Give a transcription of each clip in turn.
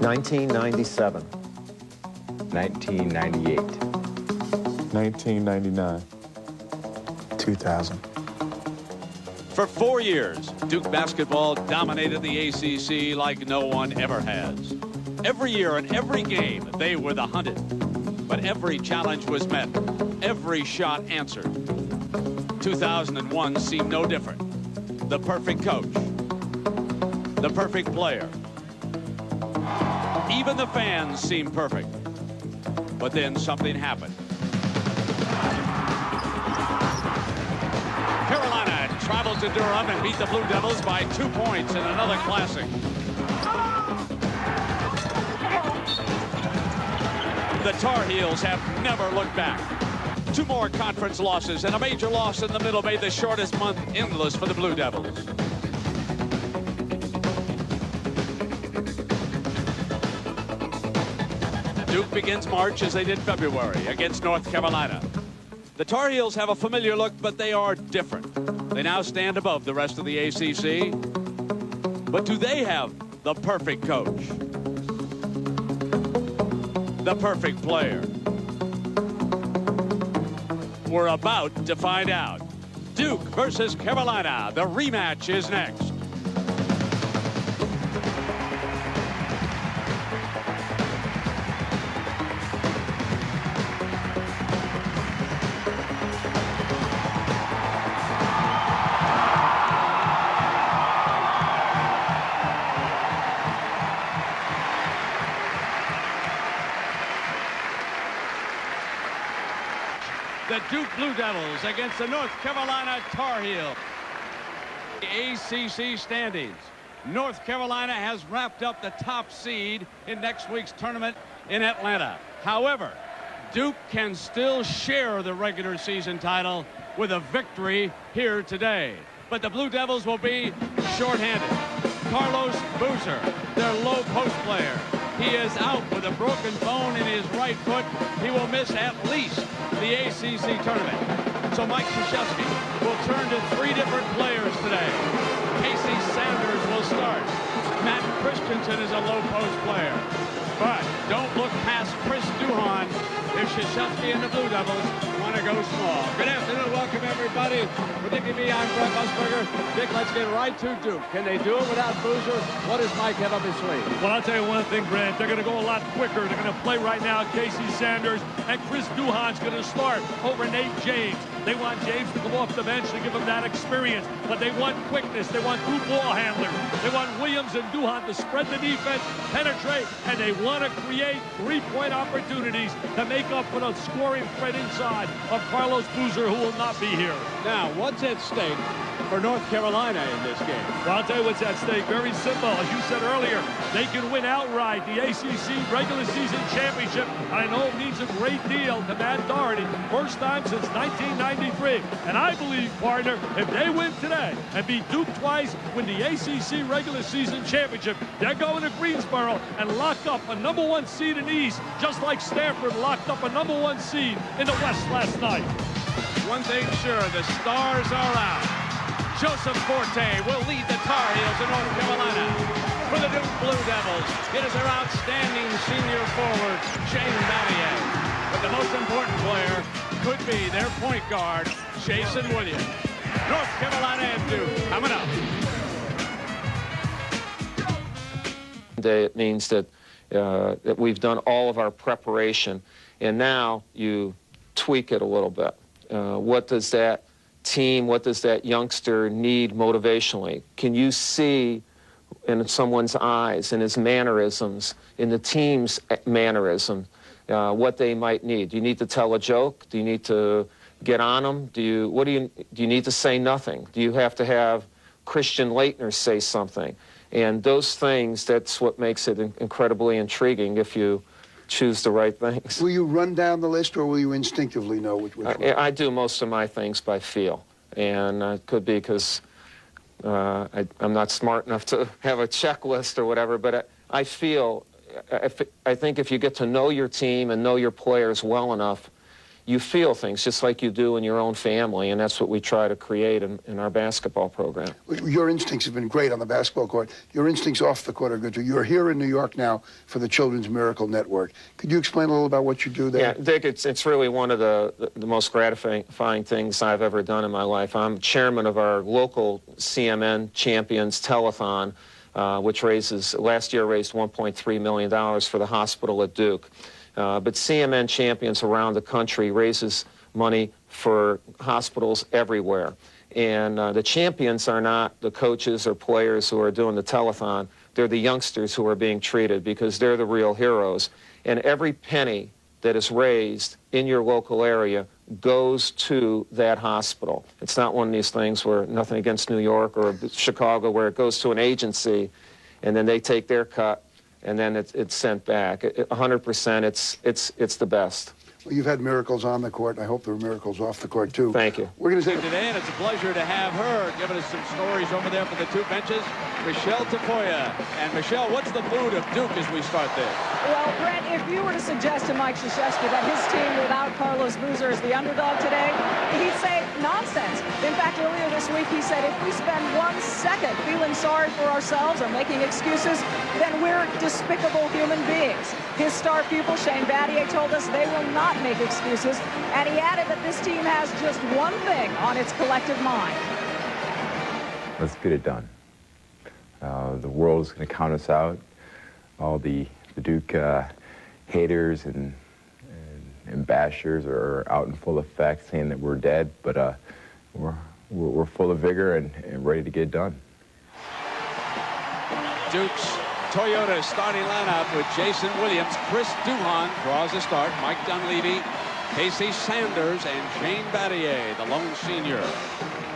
1997. 1998. 1999. 2000. For 4 years, Duke basketball dominated the ACC like no one ever has. Every year in every game, they were the hunted. But every challenge was met, every shot answered. 2001 seemed no different. The perfect coach, the perfect player. Even the fans seemed perfect. But then something happened. Carolina traveled to Durham and beat the Blue Devils by 2 points in another classic. The Tar Heels have never looked back. 2 more conference losses and a major loss in the middle made the shortest month endless for the Blue Devils. Duke begins March as they did February against North Carolina. The Tar Heels have a familiar look, but they are different. They now stand above the rest of the ACC. But do they have the perfect coach? The perfect player? We're about to find out. Duke versus Carolina. The rematch is next. The Duke Blue Devils against the North Carolina Tar Heels. The ACC standings. North Carolina has wrapped up the top seed in next week's tournament in Atlanta. However, Duke can still share the regular season title with a victory here today. But the Blue Devils will be shorthanded. Carlos Boozer, their low post player. He is out with a broken bone in his right foot. He will miss at least the ACC tournament. So Mike Krzyzewski will turn to 3 different players today. Casey Sanders will start. Matt Christensen is a low post player. But don't look past Chris Duhon if Krzyzewski and the Blue Devils want to go small. Good afternoon. Welcome, everybody. For Dick and me, I'm Brett Musburger. Dick, let's get right to Duke. Can they do it without Boozer? What does Mike have up his sleeve? Well, I'll tell you one thing, Grant. They're going to go a lot quicker. They're going to play right now Casey Sanders, and Chris Duhon's going to start over Nate James. They want James to come off the bench to give him that experience, but they want quickness. They want 2 ball handlers. They want Williams and Duhon to spread the defense, penetrate, and they want to create 3-point opportunities to make up for the scoring threat inside of Carlos Boozer, who will not be here. Now, what's at stake for North Carolina in this game? Well, I'll tell you what's at stake. Very simple. As you said earlier, they can win outright the ACC regular season championship. I know it means a great deal to Matt Doherty. First time since 1993. And I believe, partner, if they win today and beat Duke twice, win the ACC regular season championship, they're going to Greensboro and lock up a #1 seed in the East, just like Stanford locked up a #1 seed in the West last night. One thing sure, the stars are out. Joseph Forte will lead the Tar Heels in North Carolina. For the Duke Blue Devils, it is their outstanding senior forward, Shane Battier. But the most important player could be their point guard, Jason Williams. North Carolina and Duke coming up. It means that we've done all of our preparation, and now you tweak it a little bit. What does that team, what does that youngster need motivationally? Can you see in someone's eyes, in his mannerisms, in the team's mannerism, what they might need? Do you need to tell a joke? Do you need to get on them? Do you need to say nothing? Do you have to have Christian Laettner say something? And those things, that's what makes it incredibly intriguing if you choose the right things. Will you run down the list, or will you instinctively know which one? I do most of my things by feel, and it could be because I'm not smart enough to have a checklist or whatever, but I feel, I think if you get to know your team and know your players well enough, you feel things just like you do in your own family, and that's what we try to create in our basketball program. Your instincts have been great on the basketball court. Your instincts off the court are good too. You're here in New York now for the Children's Miracle Network. Could you explain a little about what you do there? Yeah, Dick, it's really one of the most gratifying things I've ever done in my life. I'm chairman of our local CMN Champions Telethon, which last year raised $1.3 million for the hospital at Duke. But CMN Champions around the country raises money for hospitals everywhere. And the champions are not the coaches or players who are doing the telethon. They're the youngsters who are being treated because they're the real heroes. And every penny that is raised in your local area goes to that hospital. It's not one of these things where, nothing against New York or Chicago, where it goes to an agency and then they take their cut and then it's sent back. 100%, it's the best. Well, you've had miracles on the court. I hope there are miracles off the court too. Thank you. We're going to take Today, and it's a pleasure to have her giving us some stories over there for the two benches, Michelle Tafoya. And Michelle, what's the mood of Duke as we start this? Well, Brett, if you were to suggest to Mike Krzyzewski that his team without Carlos Boozer is the underdog today, he'd say nonsense. In fact, earlier this week, he said if we spend 1 second feeling sorry for ourselves or making excuses, then we're despicable human beings. His star pupil, Shane Battier, told us they will not make excuses, and he added that this team has just one thing on its collective mind. Let's get it done. The world is going to count us out. All the Duke haters and bashers are out in full effect saying that we're dead, but we're full of vigor and ready to get it done. Duke's Toyota starting lineup with Jason Williams, Chris Duhon draws the start, Mike Dunleavy, Casey Sanders, and Shane Battier, the lone senior.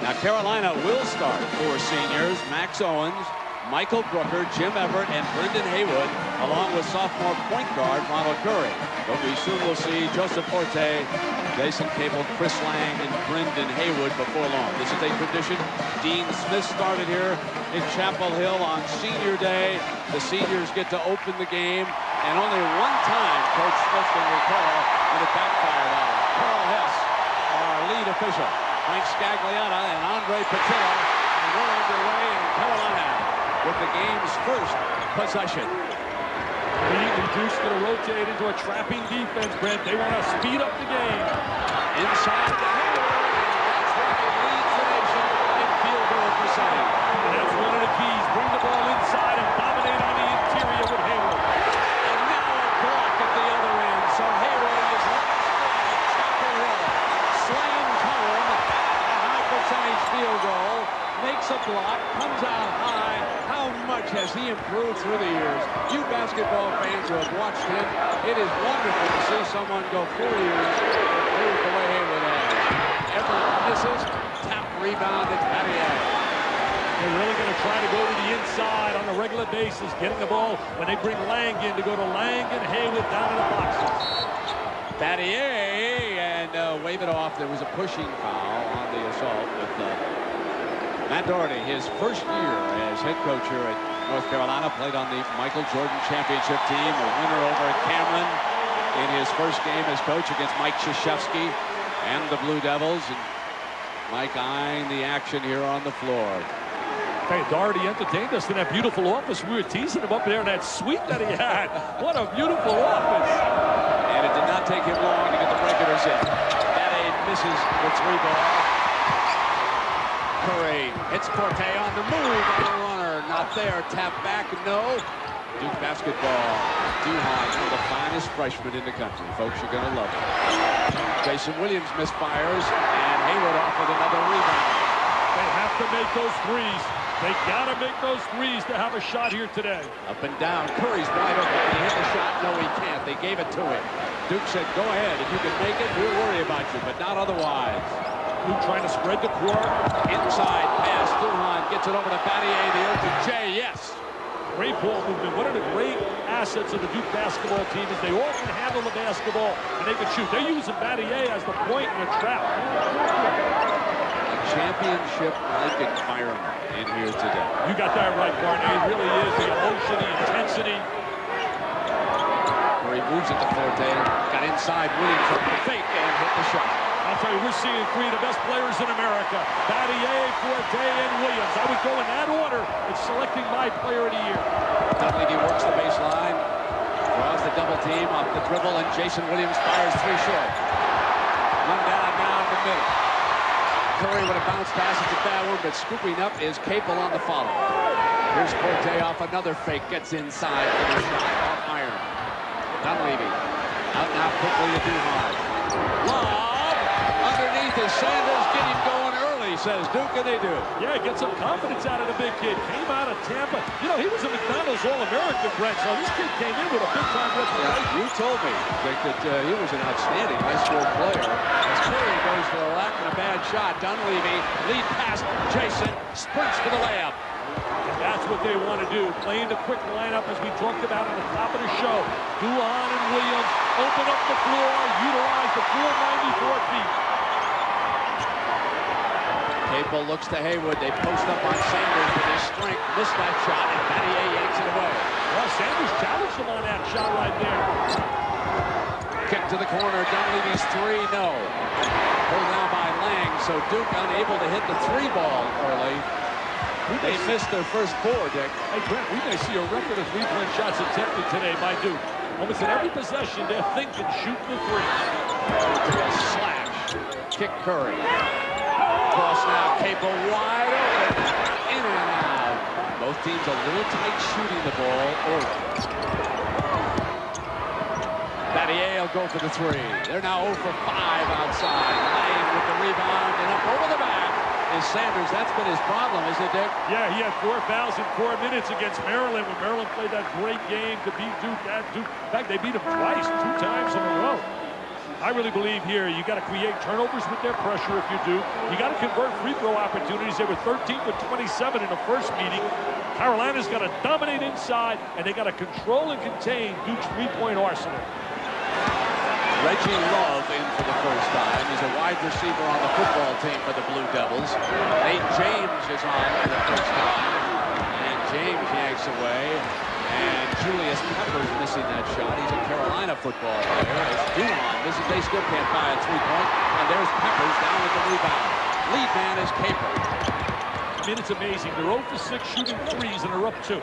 Now Carolina will start 4 seniors, Max Owens, Michael Brooker, Jim Everett, and Brendan Haywood, along with sophomore point guard Ronald Curry. But we soon will see Joseph Forte, Jason Cable, Chris Lang, and Brendan Haywood before long. This is a tradition. Dean Smith started here in Chapel Hill on senior day. The seniors get to open the game, and only one time Coach Smith can recall when it backfired on him. Carl Hess, our lead official, Frank Scagliata, and Andre Patillo, and we're underway in Carolina with the game's first possession. Immediately, Duke's going to rotate into a trapping defense, Brent. They want to speed up the game. Inside the Hayward, that's why it leads the nation in field goal percentage. And that's one of the keys. Bring the ball inside and dominate on the interior with Hayward. And now a block at the other end. So Hayward is left Chapel Hill. Slaying home a high percentage field goal. Makes a block, comes out high. How much has he improved through the years? You basketball fans who have watched him, it is wonderful to see someone go 4 years and improve the way Hayward has. Everett misses, tap rebound, it's Battier. They're really going to try to go to the inside on a regular basis, getting the ball when they bring Lang in to go to Lang and Hayward down in the boxes. Battier, and wave it off. There was a pushing foul on the assault with Matt Doherty, his first year as head coach here at North Carolina, played on the Michael Jordan championship team, a winner over at Cameron in his first game as coach against Mike Krzyzewski and the Blue Devils. And Mike eyeing the action here on the floor. Hey, Doherty entertained us in that beautiful office. We were teasing him up there in that suite that he had. What a beautiful office. And it did not take him long to get the breakers in. Battier misses the 3-ball. Curry hits Forte on the move, on the runner, not there, tap back, no. Duke basketball, Duhon, one of the finest freshmen in the country. Folks, you're gonna love it. Jason Williams misfires, and Hayward off with another rebound. They have to make those threes. They gotta make those threes to have a shot here today. Up and down, Curry's wide open. Can he hit the shot? No, he can't. They gave it to him. Duke said, go ahead, if you can make it, we'll worry about you, but not otherwise. Duke trying to spread the court. Inside pass, Duhon gets it over to Battier, the open J, yes. Great ball movement. One of the great assets of the Duke basketball team is they all can handle the basketball and they can shoot. They're using Battier as the point in the trap. A championship-like environment in here today. You got that right, Barney. It really is. The emotion, the intensity. Curry moves it to Forte. Got inside, Williams from the fake and hit the shot. I'll tell you, we're seeing three of the best players in America. Battier, Forte, and Williams. I would go in that order in selecting my player of the year. Dunleavy works the baseline. Draws the double team off the dribble, and Jason Williams fires three short. One down now in the middle. Curry with a bounce pass. It's a bad one, but scooping up is Capel on the follow. Here's Forte off another fake. Gets inside for the shot off iron. Dunleavy out now quickly to Duhon. Lob underneath is Sanders. Get him going early, says Duke, and they do. Yeah, get some confidence out of the big kid. Came out of Tampa. You know, he was a McDonald's All-American, Brent, so this kid came in with a big-time reputation. You told me, Dick, that he was an outstanding high school player. As Curry goes for a rack and a bad shot, Dunleavy lead pass. Jason sprints for the layup. That's what they want to do. Playing the quick lineup as we talked about at the top of the show. Duhon and Williams open up the floor, utilize the full 94 feet. Capel looks to Haywood. They post up on Sanders with his strength. Missed that shot, and Battier yanks it away. Well, Sanders challenged him on that shot right there. Kick to the corner. Dunleavy's three, no. Pulled down by Lang, so Duke unable to hit the three ball early. They missed their first four, Dick. Hey, Brent, we may see a record of three-point shots attempted today by Duke. Almost in every possession, they're thinking, shooting the three. Slash. Kick Curry. Cross now. Capel wide open. In and out. Both teams a little tight shooting the ball early. Battier will go for the three. They're now 0 for 5 outside. Lane with the rebound and up over the back is Sanders. That's been his problem, isn't it, Dick? Yeah, he had 4 fouls in 4 minutes against Maryland when Maryland played that great game to beat Duke at Duke. In fact, they beat him twice, 2 times in a row. I really believe here you got to create turnovers with their pressure if you do. You got to convert free throw opportunities. They were 13 for 27 in the first meeting. Carolina's got to dominate inside, and they got to control and contain Duke's three-point arsenal. Reggie Love in for the first time. He's a wide receiver on the football team for the Blue Devils. Nate James is on for the first time. And James yanks away. And Julius Peppers missing that shot. He's a Carolina football player. As Duhon misses, they still can't buy a three-point. And there's Peppers down with the rebound. Lead man is Capel. I mean, it's amazing. They're 0 for 6 shooting threes, and they're up 2.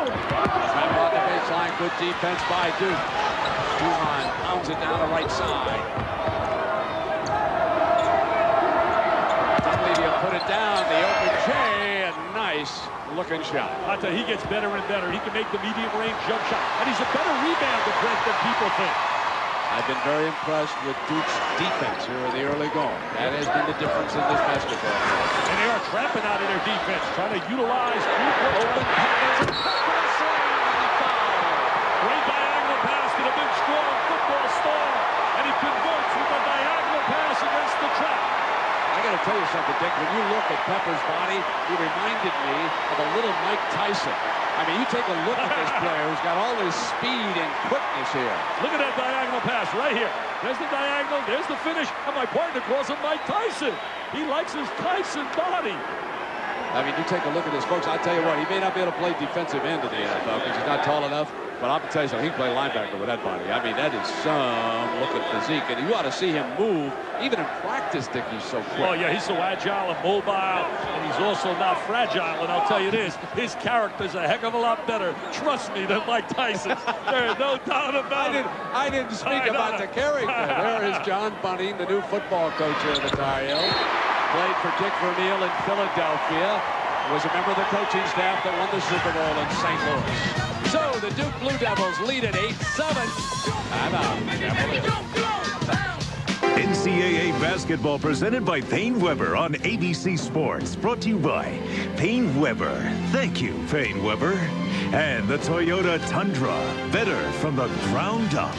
Trap on the baseline. Good defense by Duke. Duhon pounds it down the right side. Dunleavy will put it down. The open J. A nice looking shot. I tell you, he gets better and better. He can make the medium range jump shot. And he's a better rebounder, Brent, than people think. I've been very impressed with Duke's defense here in the early going. That has been the difference in this basketball game. And they are trapping out of their defense, trying to utilize open. Great diagonal pass to the big, strong football star. And he converts with a diagonal pass against the trap. I got to tell you something, Dick. When you look at Pepper's body, he reminded me of a little Mike Tyson. I mean, you take a look at this player who's got all this speed and quickness here. Look at that diagonal pass right here. There's the diagonal, there's the finish, and my partner calls him Mike Tyson. He likes his Tyson body. I mean, you take a look at this, folks. I'll tell you what, he may not be able to play defensive end in the NFL because he's not tall enough. But I'll tell you something, he can play linebacker with that body. I mean, that is some looking physique. And you ought to see him move. Even in practice, Dick, he's so quick. Oh, yeah, he's so agile and mobile. And he's also not fragile. And I'll tell you this, his character's a heck of a lot better, trust me, than Mike Tyson's. There's no doubt about it. I didn't speak about the character. There is John Bunting, the new football coach here at the Tar Heels. Played for Dick Vermeil in Philadelphia. Was a member of the coaching staff that won the Super Bowl in St. Louis. So the Duke Blue Devils lead at 8-7. Time out. NCAA basketball presented by Payne Weber on ABC Sports. Brought to you by Payne Weber. Thank you, Payne Weber. And the Toyota Tundra. Better from the ground up.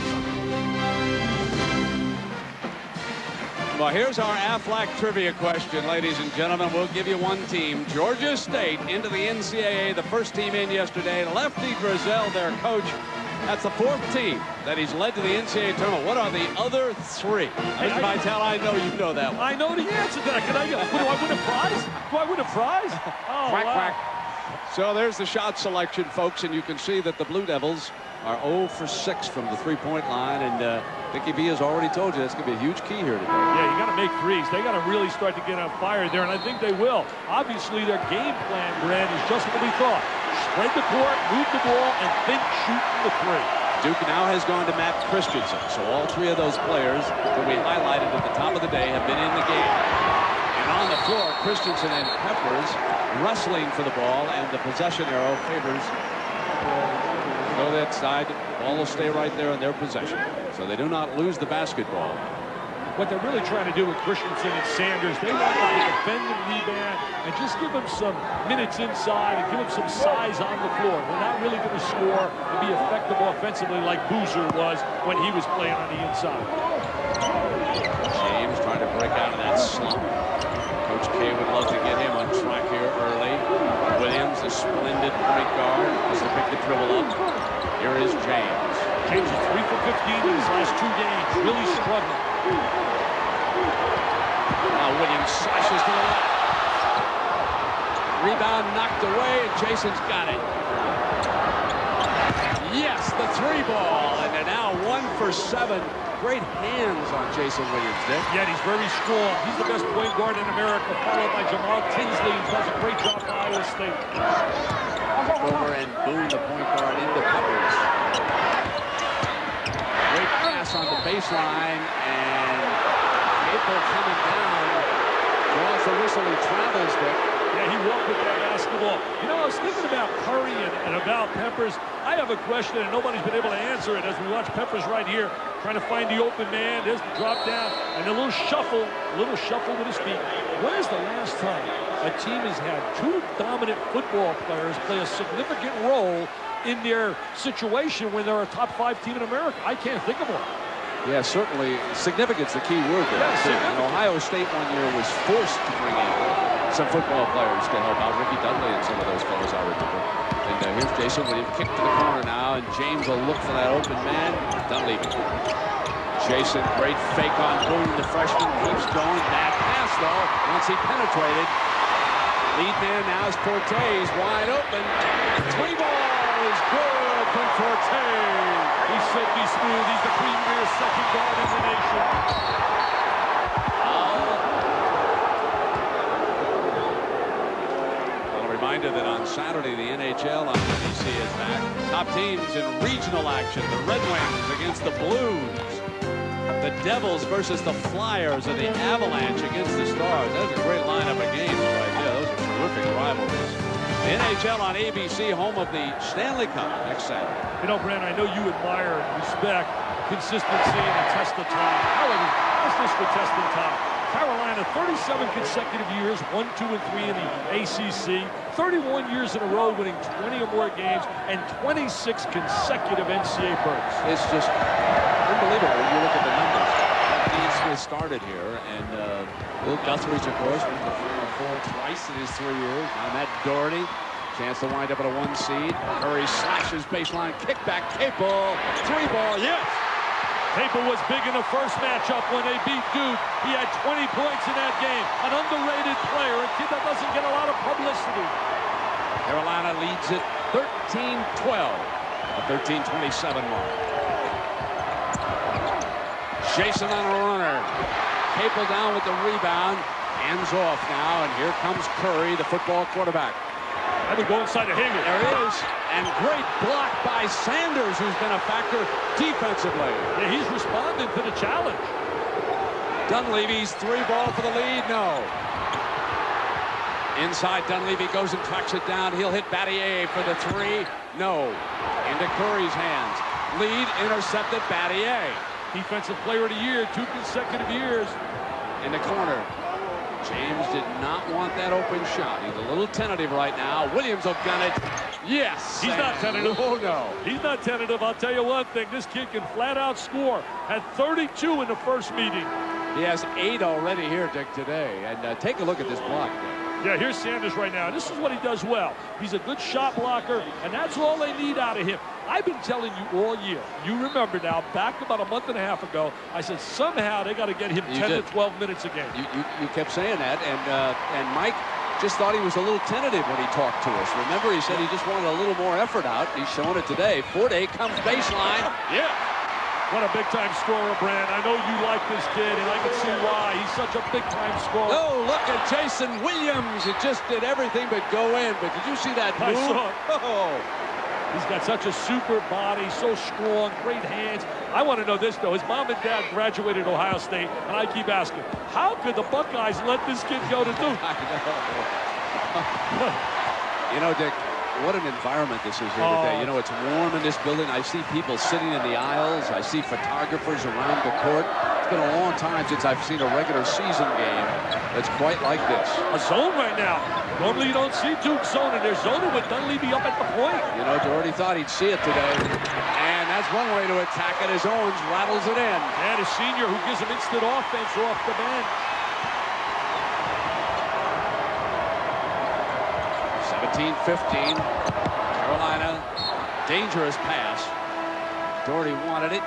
Well, here's our Aflac trivia question, ladies and gentlemen. We'll give you one team. Georgia State into the NCAA, the first team in yesterday. Lefty Driesell, their coach. That's the 4th team that he's led to the NCAA tournament. What are the other 3? Mr. Vitale, I know you know that one. I know the answer to that. Do I win a prize? Do I win a prize? Oh, Quack, wow. quack. So there's the shot selection, folks, and you can see that the Blue Devils are 0 for 6 from the three-point line, and Vicky B has already told you that's going to be a huge key here today. Yeah, you got to make threes. They got to really start to get on fire there, and I think they will. Obviously, their game plan, Brad, is just what we thought. Spread the court, move the ball, and think shooting the three. Duke now has gone to Matt Christensen, so all three of those players that we highlighted at the top of the day have been in the game. And on the floor, Christensen and Peppers wrestling for the ball, and the possession arrow favors go that side. The ball will stay right there in their possession, so they do not lose the basketball. What they're really trying to do with Christensen and Sanders, they want them to defend and rebound and just give them some minutes inside and give them some size on the floor. They're not really going to score and be effective offensively like Boozer was when he was playing on the inside. James trying to break out of that slump. Coach K would love to get him on track here early. Williams, a splendid point guard, has to pick the dribble up. Here is James. James is 3 for 15 in his last 2 games, really struggling. Now Williams slashes to the left. Rebound knocked away, and Jason's got it. Yes, the 3 ball, and they're now 1 for 7. Great hands on Jason Williams, Dick. Yeah, he's very strong. He's the best point guard in America, followed by Jamal Tinsley, who does a great job for Iowa State. Over and Boone, the point guard, into Peppers. Great pass on the baseline, and Maple coming down. Draws the whistle, he travels, Dick. Yeah, he walked with that basketball. You know, I was thinking about Curry and about Peppers. I have a question, and nobody's been able to answer it as we watch Peppers right here, trying to find the open man. There's the drop down, and a little shuffle with his feet. When is the last time a team has had 2 dominant football players play a significant role in their situation when they're a top 5 team in America? I can't think of one. Yeah, certainly. Significance, the key word there. Yeah, and Ohio State one year was forced to bring in some football players to help out. Ricky Dudley and some of those fellows, I remember. And here's Jason Williams, kick to the corner now, and James will look for that open man. Dunleavy. Jason, great fake on Boone, the freshman, keeps going. Bad pass, though, once he penetrated. Lead man now is Forte. He's wide open. 3 ball is good from Forte. He's silky smooth. He's the premier second guard in the nation. Well, a reminder that on Saturday, the NHL on NBC is back. Top teams in regional action. The Red Wings against the Blues. The Devils versus the Flyers, and the Avalanche against the Stars. That's a great lineup of games right there. Those are terrific rivalries. The NHL on ABC, home of the Stanley Cup next Saturday. You know, Brent, I know you admire, respect, consistency, and the test of time. However, what's this for test of time? Carolina, 37 consecutive years, 1, 2, and 3 in the ACC, 31 years in a row winning 20 or more games, and 26 consecutive NCAA berths. It's just unbelievable when you look at the numbers. Dean Smith started here, and Will Guthridge, of course, went to the Final Four twice in his 3 years. Now Matt Doherty, chance to wind up at a 1 seed. Curry slashes baseline, kickback, Capel, 3 ball, yes! Capel was big in the first matchup when they beat Duke. He had 20 points in that game. An underrated player, a kid that doesn't get a lot of publicity. Carolina leads it 13-12, a 13-27 mark. Jason on a runner. Capel down with the rebound. Hands off now, and here comes Curry, the football quarterback. I would go inside the hanger. There he is. And great block by Sanders, who's been a factor defensively. Yeah, he's responding to the challenge. Dunleavy's 3 ball for the lead. No. Inside, Dunleavy goes and tracks it down. He'll hit Battier for the 3. No. Into Curry's hands. Lead intercepted Battier. Defensive player of the year, 2 consecutive years. In the corner. James did not want that open shot. He's a little tentative right now. Williams will gun it. Yes. He's not tentative. Oh, no. He's not tentative. I'll tell you one thing. This kid can flat out score. Had 32 in the first meeting. He has 8 already here, Dick, today. And take a look at this block, Dick. Yeah, here's Sanders right now. This is what he does well. He's a good shot blocker, and that's all they need out of him. I've been telling you all year. You remember now, back about a month and a half ago, I said somehow they got to get him 10 to 12 minutes a game. You kept saying that, and Mike just thought he was a little tentative when he talked to us. Remember, he said he just wanted a little more effort out. He's showing it today. Forte comes baseline. Yeah. What a big-time scorer, Brand. I know you like this kid, and I can see why. He's such a big-time scorer. Oh, look at Jason Williams. It just did everything but go in. But did you see that move? I saw it. Oh. He's got such a super body, so strong, great hands. I want to know this, though. His mom and dad graduated Ohio State, and I keep asking, how could the Buckeyes let this kid go to Duke? I know. You know, Dick, what an environment this is here today. You know, it's warm in this building. I see people sitting in the aisles. I see photographers around the court. It's been a long time since I've seen a regular season game that's quite like this. A zone right now. Normally you don't see Duke zoning. They're zoning with Dunleavy up at the point. You know, Doherty thought he'd see it today. And that's one way to attack it as Owens rattles it in. And a senior who gives him instant offense off the bench. 17-15. Carolina, dangerous pass. Doherty wanted it.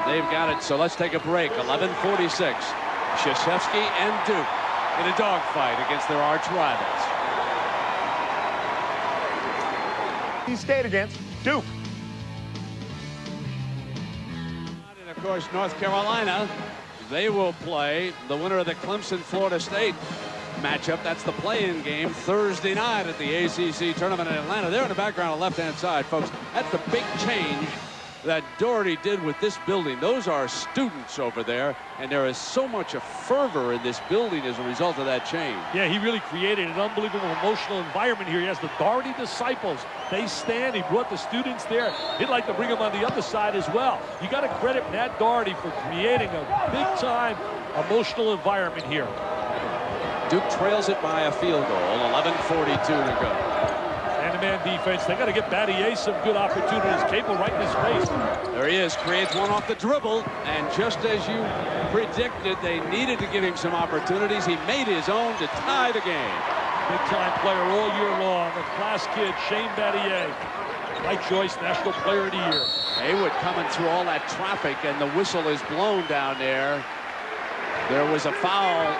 They've got it, so let's take a break. 11:46. Krzyzewski and Duke in a dogfight against their arch rivals. He stayed against Duke. And of course, North Carolina, they will play the winner of the Clemson-Florida State matchup. That's the play-in game Thursday night at the ACC tournament in Atlanta. There in the background on the left-hand side, folks. That's the big change that Doherty did with this building. Those are students over there, and there is so much of fervor in this building as a result of that change. Yeah, he really created an unbelievable emotional environment here. He has the Doherty disciples. They stand. He brought the students there. He'd like to bring them on the other side as well. You got to credit Matt Doherty for creating a big-time emotional environment here. Duke trails it by a field goal. 11:42 to go. Man defense. They got to get Battier some good opportunities. Capel right in his face. There he is. Creates one off the dribble. And just as you predicted, they needed to give him some opportunities. He made his own to tie the game. Big-time player all year long. A class kid, Shane Battier. Right choice, National Player of the Year. Haywood coming through all that traffic, and the whistle is blown down there. There was a foul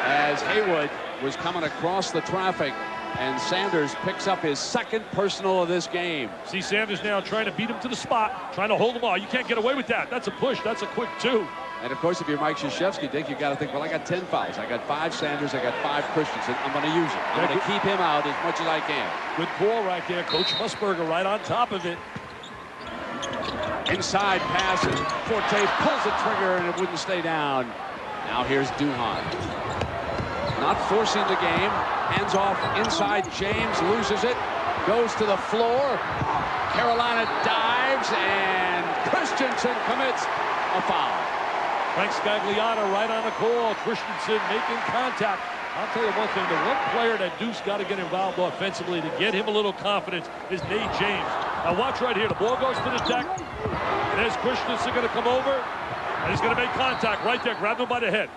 as Haywood was coming across the traffic. And Sanders picks up his second personal of this game. See Sanders now trying to beat him to the spot, trying to hold him all. You can't get away with that. That's a push. That's a quick two. And of course, if you're Mike Krzyzewski, Dick, you got to think, well, I got 10 fouls. I got 5 Sanders. I got 5 Christensen. I'm going to use it. I'm going to keep him out as much as I can. Good call right there. Coach Musburger right on top of it. Inside pass, and Forte pulls the trigger, and it wouldn't stay down. Now here's Duhan. Not forcing the game. Hands off inside. James loses it. Goes to the floor. Carolina dives, and Christensen commits a foul. Frank Scagliano right on the call. Christensen making contact. I'll tell you one thing. The one player that Duke's got to get involved offensively to get him a little confidence is Nate James. Now watch right here. The ball goes to the deck. And there's Christensen going to come over. And he's going to make contact right there. Grab him by the head.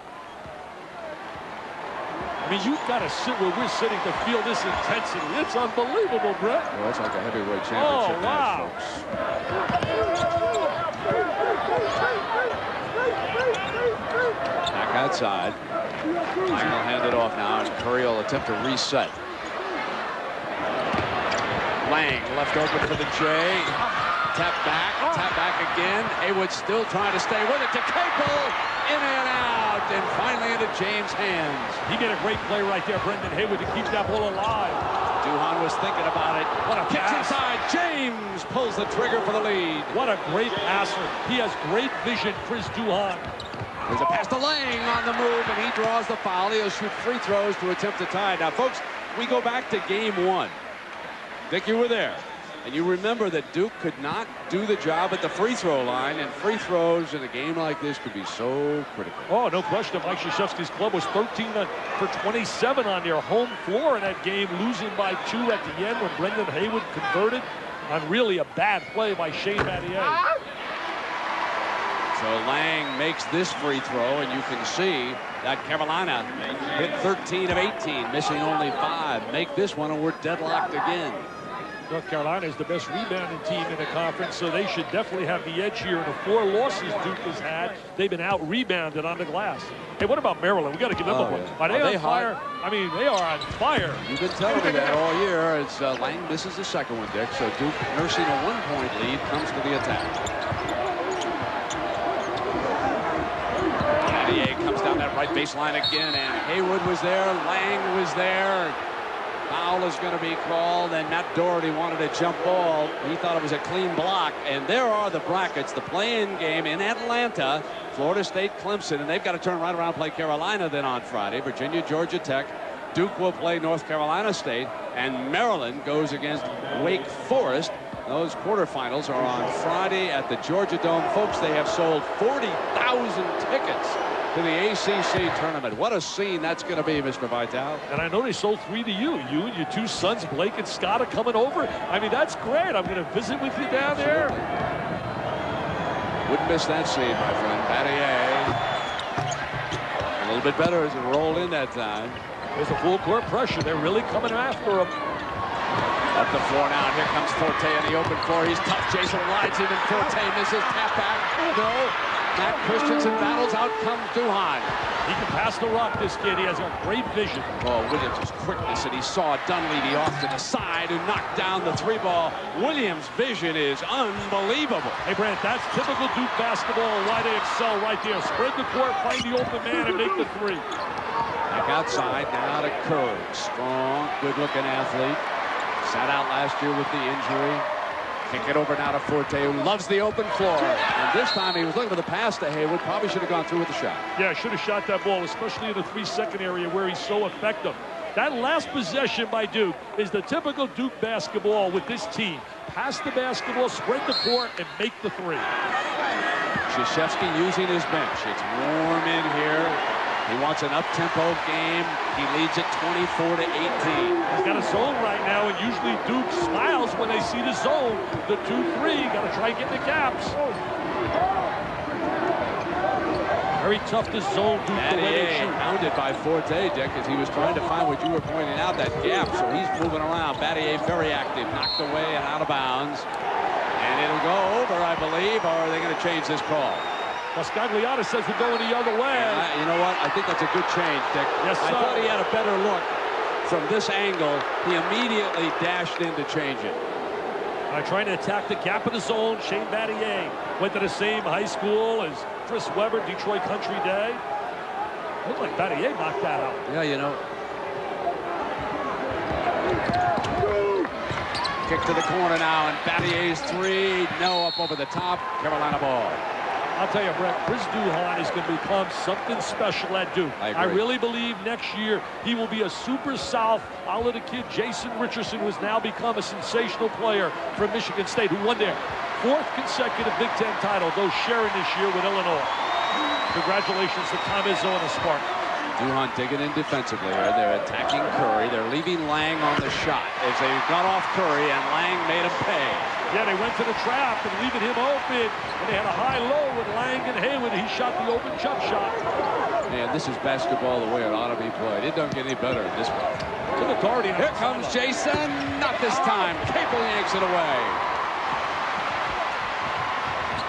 I mean, you've got to sit where we're sitting to feel this intensity. It's unbelievable, Brett. Well, it's like a heavyweight championship match, folks. Back outside. Lang will hand it off now, and Curry will attempt to reset. Lang left open for the J. Tap back again. Haywood still trying to stay with it to Capel. In and out, and finally into James' hands. He made a great play right there, Brendan Haywood, to keep that ball alive. Duhan was thinking about it. What a kicks pass. inside. James pulls the trigger for the lead. What a great passer. He has great vision, Chris Duhan. There's a pass to Lang on the move, and he draws the foul. He'll shoot free throws to attempt to tie. Now, folks, we go back to game 1. Dick, you were there. And you remember that Duke could not do the job at the free throw line, and free throws in a game like this could be so critical. Oh, no question. Mike Krzyzewski's club was 13 for 27 on their home floor in that game, losing by 2 at the end when Brendan Haywood converted on really a bad play by Shane Battier. So Lang makes this free throw, and you can see that Carolina hit 13 of 18, missing only 5. Make this one, and we're deadlocked again. North Carolina is the best rebounding team in the conference, so they should definitely have the edge here. In the 4 losses Duke has had, they've been out-rebounded on the glass. Hey, what about Maryland? We got to give them a one. Are they on fire? I mean, they are on fire. You've been telling me that all year. It's Lang misses the second one, Dick. So Duke, nursing a 1-point lead, comes to the attack. Battier comes down that right baseline again, and Haywood was there. Lang was there. Foul is going to be called, and Matt Doherty wanted a jump ball. He thought it was a clean block, and there are the brackets, the play-in game in Atlanta, Florida State, Clemson, and they've got to turn right around and play Carolina then on Friday. Virginia, Georgia Tech. Duke will play North Carolina State, and Maryland goes against Wake Forest. Those quarterfinals are on Friday at the Georgia Dome. Folks, they have sold 40,000 tickets to the ACC tournament. What a scene that's going to be, Mr. Vitale. And I know they sold 3 to you. You and your 2 sons, Blake and Scott, are coming over. I mean, that's great. I'm going to visit with you down there. Wouldn't miss that scene, my friend. Battier. A little bit better as it rolled in that time. There's a full court pressure. They're really coming after him. Up the floor now. Here comes Forte on the open floor. He's tough. Jason rides him, and Forte misses. Tap back. No. Matt Christensen battles. Out comes Duhan. He can pass the rock, this kid. He has a great vision. Oh, Williams' quickness, and he saw Dunleavy off to the side who knocked down the 3-ball. Williams' vision is unbelievable. Hey, Brant, that's typical Duke basketball and why they excel right there. Spread the court, find the open man, and make the 3. Back outside now to Curry. Strong, good-looking athlete. Sat out last year with the injury. Kick it over now to Forte, who loves the open floor. And this time he was looking for the pass to Haywood. Probably should have gone through with the shot. Yeah, should have shot that ball, especially in the 3-second area where he's so effective. That last possession by Duke is the typical Duke basketball with this team. Pass the basketball, spread the court, and make the 3. Krzyzewski using his bench. It's warm in here. He wants an up-tempo game. He leads it 24-18. He's got a zone right now, and usually Duke smiles when they see the zone. The 2-3, got to try and get the gaps. Very tough to zone Duke the way they shoot. Hounded by Forte, Dick, as he was trying to find what you were pointing out, that gap. So he's moving around. Battier very active, knocked away and out of bounds. And it'll go over, I believe, or are they going to change this call? Pascagliata says we're going the other way. You know what? I think that's a good change, Dick. Yes, sir. I thought he had a better look from this angle. He immediately dashed in to change it. Trying to attack the gap of the zone. Shane Battier went to the same high school as Chris Webber, Detroit Country Day. Looked like Battier knocked that out. Yeah, you know. Kick to the corner now, and Battier's 3. No, up over the top. Carolina ball. I'll tell you, Brett, Chris Duhan is going to become something special at Duke. I really believe next year he will be a super South. I'll let a kid, Jason Richardson, who has now become a sensational player from Michigan State, who won their 4th consecutive Big Ten title, goes sharing this year with Illinois. Congratulations to Tom Izzo and the Spartans. Duhan digging in defensively. They're attacking Curry. They're leaving Lang on the shot as they got off Curry, and Lang made him pay. Yeah, they went to the trap and leaving him open, and they had a high-low with Lang and Haywood. He shot the open jump shot. Man, this is basketball the way it ought to be played. It don't get any better at this point. To the Doherty. Here comes Jason. Not this time. Capel yanks it away.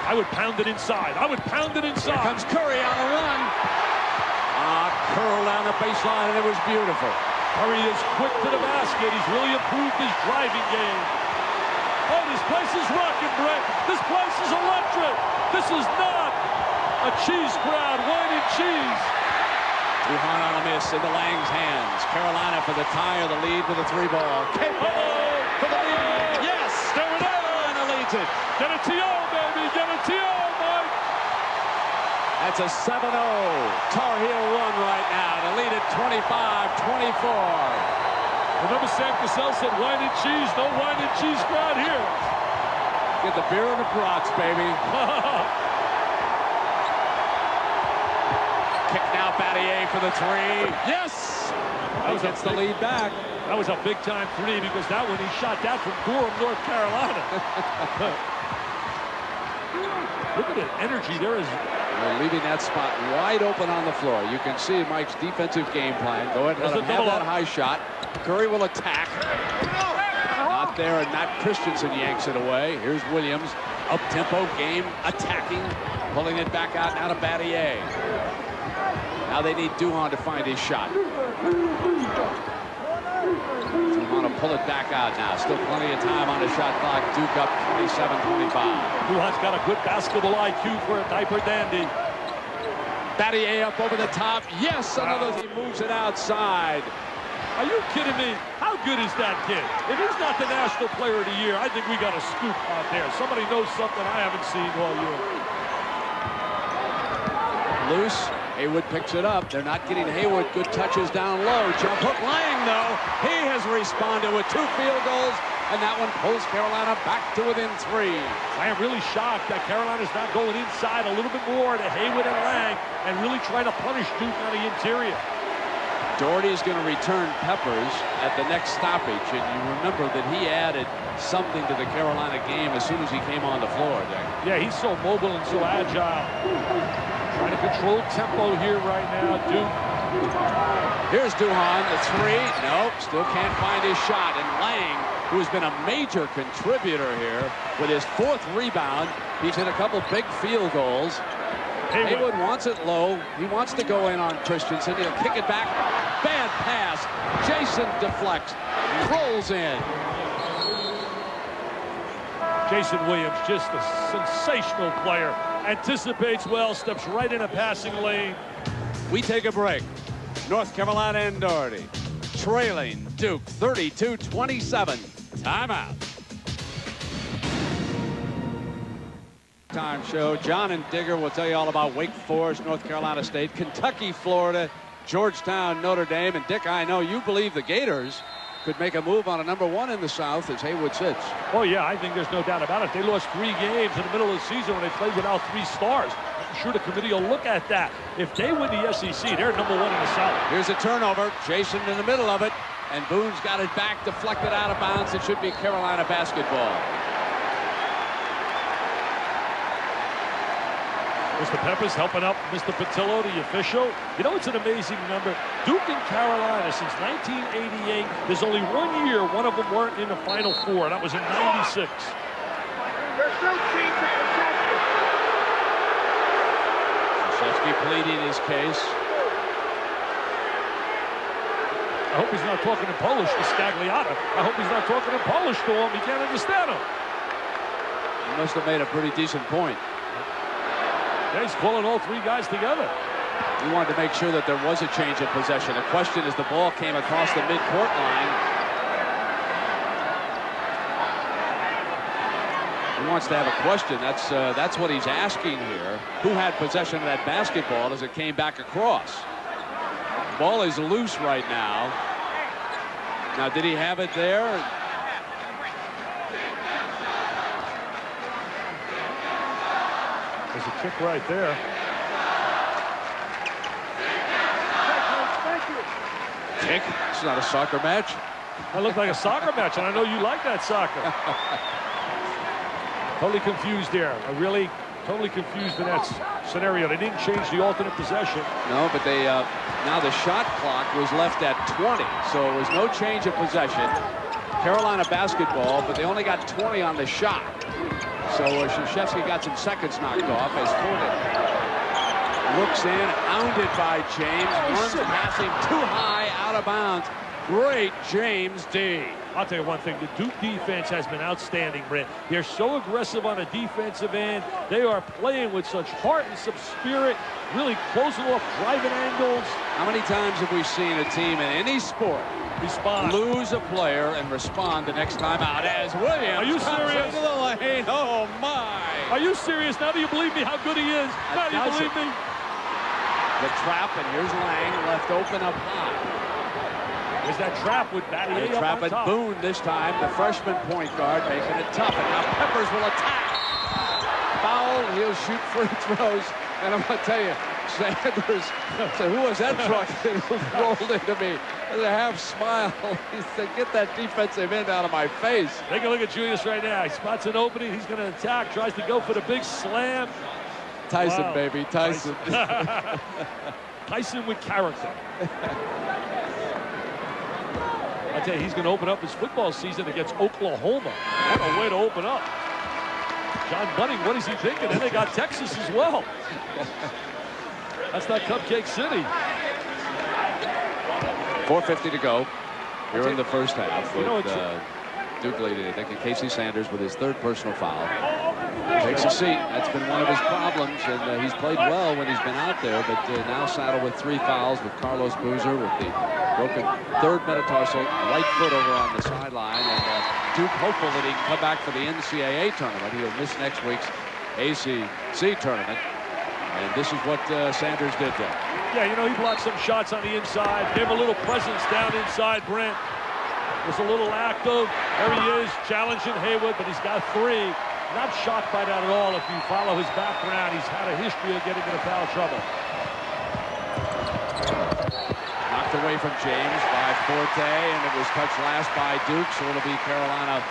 I would pound it inside. I would pound it inside. Here comes Curry on the run. Curl down the baseline, and it was beautiful. Curry is quick to the basket. He's really improved his driving game. Oh, this place is rocking, Brett. This place is electric. This is not a cheese crowd. Wine and cheese. Duhan on a miss into Lang's hands. Carolina for the tie or the lead with a 3-ball. Capel for the lead. Yes, there it is. Carolina leads it. Get a TO, baby. Get a TO, Mike. That's a 7-0 Tar Heel run right now to lead it 25-24. Remember Sam Cassell said wine and cheese, no wine and cheese crowd here. Get the beer and the brats, baby. Kick now, Battier for the 3. Yes! That gets the lead back. That was a big-time 3 because that one, he shot that from Durham, North Carolina. Look at the energy there is. They're leaving that spot wide open on the floor. You can see Mike's defensive game plan. Go ahead and let him have that high shot. Curry will attack. Not up there, and Matt Christensen yanks it away. Here's Williams, up-tempo game, attacking, pulling it back out now to Battier. Now they need Duhon to find his shot. Duhon to pull it back out now. Still plenty of time on the shot clock. Duke up 27-25. Duhon's got a good basketball IQ for a diaper dandy. Battier up over the top. Yes, another. He moves it outside. Are you kidding me? How good is that kid? If he's not the National Player of the Year, I think we got a scoop out there. Somebody knows something I haven't seen all year. Loose. Haywood picks it up. They're not getting Haywood good touches down low. Jump hook. Lang, though. He has responded with 2 field goals, and that one pulls Carolina back to within 3. I am really shocked that Carolina's not going inside a little bit more to Haywood and Lang and really trying to punish Duke on the interior. Doherty is going to return Peppers at the next stoppage, and you remember that he added something to the Carolina game as soon as he came on the floor, Dick. Yeah, he's so mobile and so agile. Trying to control tempo here right now, Duke. Here's Duhon, the 3. Nope, still can't find his shot. And Lang, who has been a major contributor here with his 4th rebound, he's hit a couple big field goals. Haywood wants it low. He wants to go in on Christensen. He'll kick it back. Bad pass. Jason deflects. Rolls in. Jason Williams, just a sensational player. Anticipates well, steps right in a passing lane. We take a break. North Carolina and Doherty trailing Duke 32-27. Timeout. Time show. John and Digger will tell you all about Wake Forest, North Carolina State, Kentucky, Florida, Georgetown, Notre Dame. And Dick, I know you believe the Gators could make a move on a #1 in the South as Haywood sits. Oh, yeah, I think there's no doubt about it. They lost 3 games in the middle of the season when they played without 3 stars. I'm sure the committee will look at that. If they win the SEC, they're #1 in the South. Here's a turnover. Jason in the middle of it. And Boone's got it back, deflected out of bounds. It should be Carolina basketball. Mr. Peppers helping up Mr. Patillo, the official. You know, it's an amazing number. Duke and Carolina, since 1988, there's only 1 year one of them weren't in the Final Four, and that was in '96. Krzyzewski pleading his case. I hope he's not talking in Polish to Scagliotta. I hope he's not talking in Polish to him. He can't understand him. He must have made a pretty decent point. Yeah, he's calling all 3 guys together. He wanted to make sure that there was a change of possession. The question is, the ball came across the midcourt line. He wants to have a question. That's what he's asking here. Who had possession of that basketball as it came back across? The ball is loose right now. Now, did he have it there? There's a kick right there. Kick? It's not a soccer match. That looked like a soccer match, and I know you like that soccer. Totally confused there. Really totally confused in that scenario. They didn't change the alternate possession. No, but they now the shot clock was left at 20, so it was no change of possession. Carolina basketball, but they only got 20 on the shot. So Krzyzewski got some seconds knocked off as Ford looks in, hounded by James, runs past him too high, out of bounds. Great James D. I'll tell you one thing, the Duke defense has been outstanding, Brent. They're so aggressive on the defensive end. They are playing with such heart and some spirit, really closing off driving angles. How many times have we seen a team in any sport lose a player and respond the next time out as Williams? Are you serious? Into the lane. Oh, my. Are you serious? Now do you believe me how good he is? Now do you believe me? The trap, and here's Lang left open up high. There's that trap with Battier The trap at Boone this time, the freshman point guard making it tough. And now Peppers will attack. Foul, he'll shoot free throws. And I'm going to tell you, Sanders said, who was that truck that rolled into me? With a half smile. He said, get that defensive end out of my face. Take a look at Julius right now. He spots an opening. He's going to attack, tries to go for the big slam. Tyson, wow. Baby, Tyson. Tyson with character. tell you, he's going to open up his football season against Oklahoma. What a way to open up. John Bunning, what is he thinking? And they got Texas as well. That's not Cupcake City. 4:50 to go here in the first half. With, Duke leading, I think, Casey Sanders with his third personal foul. Takes a seat. That's been one of his problems, and he's played well when he's been out there, but now saddled with 3 fouls with Carlos Boozer with the broken third metatarsal, right foot over on the sideline, and Duke hopeful that he can come back for the NCAA tournament. He'll miss next week's ACC tournament, and this is what Sanders did there. Yeah, you know, he blocked some shots on the inside, gave him a little presence down inside Brent. Was a little active. There he is, challenging Haywood, but he's got 3. Not shocked by that at all. If you follow his background, he's had a history of getting into foul trouble. Knocked away from James by Forte, and it was touched last by Duke, so it'll be Carolina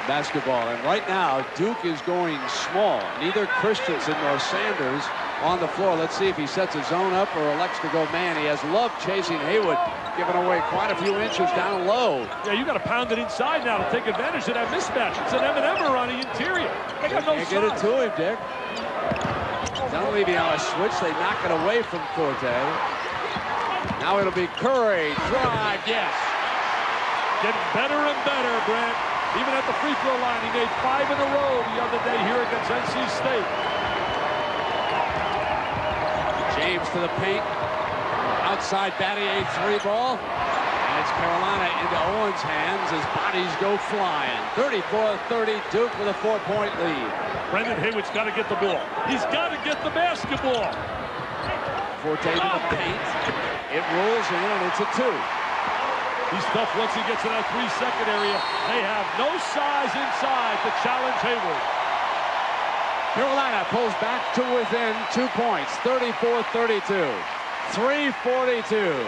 basketball. And right now, Duke is going small. Neither Christensen nor Sanders on the floor. Let's see if he sets a zone up or elects to go man. He has loved chasing Haywood, giving away quite a few inches down low. Yeah, you got to pound it inside now to take advantage of that mismatch. It's an M&M'er on the interior. They got no Can't get it to him, Dick. Not only be on a switch, they knock it away from Forte. Now it'll be Curry. Drive, yes. Getting better and better, Brent. Even at the free throw line, he made 5 in a row the other day here against NC State. James to the paint. Outside Battier 3 ball. And it's Carolina into Owens' hands as bodies go flying. 34-30, Duke with a 4-point lead. Brendan Haywood's got to get the ball. He's got to get the basketball. Forte to the paint. It rolls in, and it's a 2. He's tough once he gets in that 3-second area. They have no size inside to challenge Haywood. Carolina pulls back to within 2 points. 34-32. 3:42.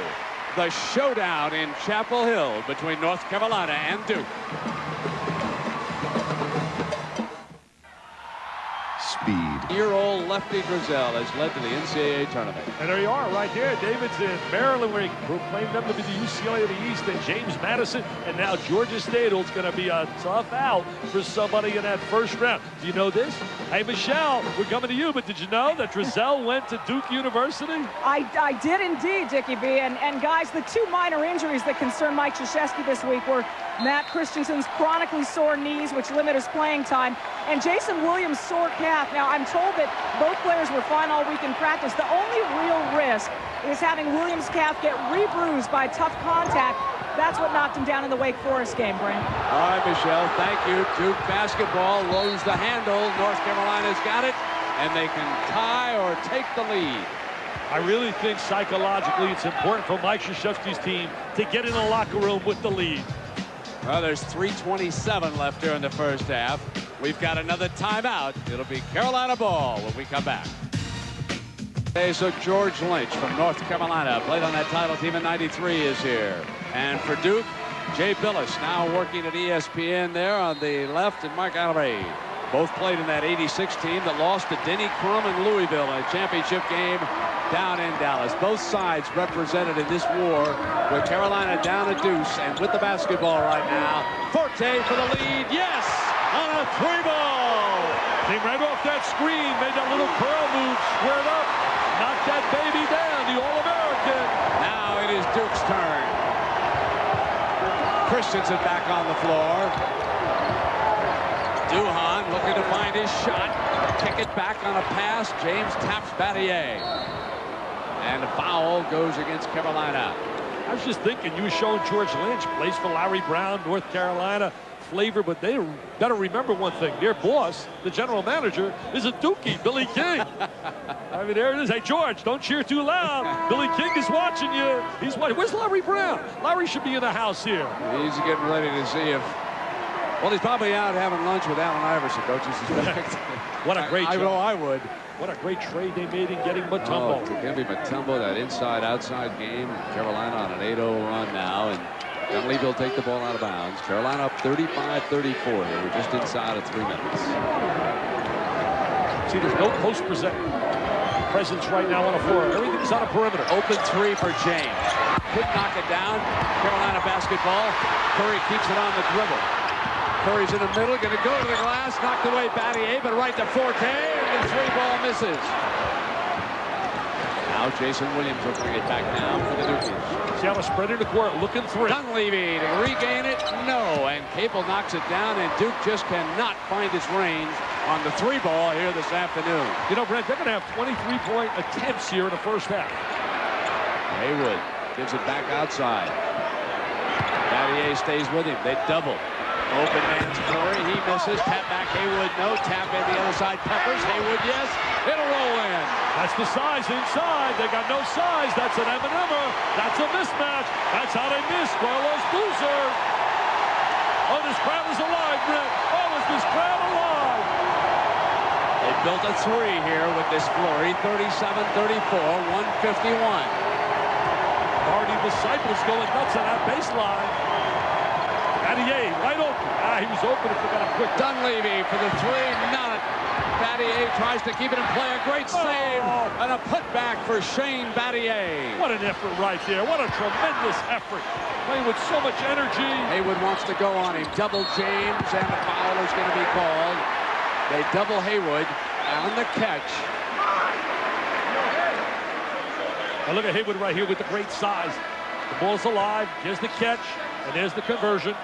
The showdown in Chapel Hill between North Carolina and Duke. Speed. Year-old Lefty Driesell has led to the NCAA tournament. And there you are right there. David's in Maryland, where he proclaimed them to be the UCLA of the East, and James Madison, and now Georgia State. It's going to be a tough out for somebody in that first round. Do you know this? Hey, Michelle, we're coming to you, but did you know that Driesell went to Duke University? I did indeed, Dickie B. And guys, the 2 minor injuries that concern Mike Krzyzewski this week were Matt Christensen's chronically sore knees, which limit his playing time, and Jason Williams' sore calf. Now, I'm told that both players were fine all week in practice. The only real risk is having Williams' calf get re-bruised by tough contact. That's what knocked him down in the Wake Forest game, Brent. All right, Michelle, thank you. Duke basketball loads the handle. North Carolina's got it, and they can tie or take the lead. I really think psychologically it's important for Mike Krzyzewski's team to get in the locker room with the lead. Well, there's 3:27 left here in the first half. We've got another timeout. It'll be Carolina ball when we come back. Okay, so George Lynch from North Carolina, played on that title team in '93, is here. And for Duke, Jay Billis, now working at ESPN there on the left, and Mark Alray. Both played in that '86 team that lost to Denny Crum in Louisville in a championship game down in Dallas. Both sides represented in this war, with Carolina down a deuce and with the basketball right now. Forte for the lead, yes, on a 3-ball. Came right off that screen, made that little curl move, squared up, knocked that baby down, the All-American. Now it is Duke's turn. Christensen back on the floor. Duhan looking to find his shot. Kick it back on a pass. James taps Battier. And a foul goes against Carolina. I was just thinking, you were showing George Lynch, plays for Larry Brown, North Carolina, flavor, but they better remember one thing. Their boss, the general manager, is a Dookie, Billy King. I mean, there it is. Hey, George, don't cheer too loud. Billy King is watching you. He's watching. Where's Larry Brown? Larry should be in the house here. He's getting ready to see if... Well, he's probably out having lunch with Allen Iverson, don't you suspect? What a great I know I would. What a great trade they made in getting Mutombo. Oh, Dikembe Mutombo, that inside-outside game. Carolina on an 8-0 run now, and I believe he'll take the ball out of bounds. Carolina up 35-34 here. We're just inside of 3 minutes. See, there's no post presence right now on the floor. Everything's on a perimeter. Open 3 for James. couldn't knock it down. Carolina basketball. Curry keeps it on the dribble. Curry's in the middle, going to go to the glass, knocked away Battier, but right to Forte, and the three ball misses. Now Jason Williams will bring it back down for the Dukies. Seattle spreading the court, looking three. Dunleavy to regain it, no, and Capel knocks it down, and Duke just cannot find his range on the three ball here this afternoon. You know, Brent, they're going to have 23-point attempts here in the first half. Haywood gives it back outside. Battier stays with him. They double. Open man's Curry. He misses. Tap back Haywood. No. Tap in the other side. Peppers. Haywood, yes. It'll roll in. That's the size inside. They got no size. That's an M&M'er. That's a mismatch. That's how they miss Carlos Boozer. Oh, this crowd is alive, Brent. Oh, is this crowd alive? They built a three here with this flurry. 37-34, 151. Hardy disciples going nuts on that baseline. Battier wide open. He was open if they got a quick. Dunleavy for the three. Not. Battier tries to keep it in play. A great save and a putback for Shane Battier. What an effort right there. What a tremendous effort. Playing with so much energy. Haywood wants to go on him. Double James, and a foul is going to be called. They double Haywood on the catch. Now look at Haywood right here with the great size. The ball's alive. Here's the catch, and there's the conversion.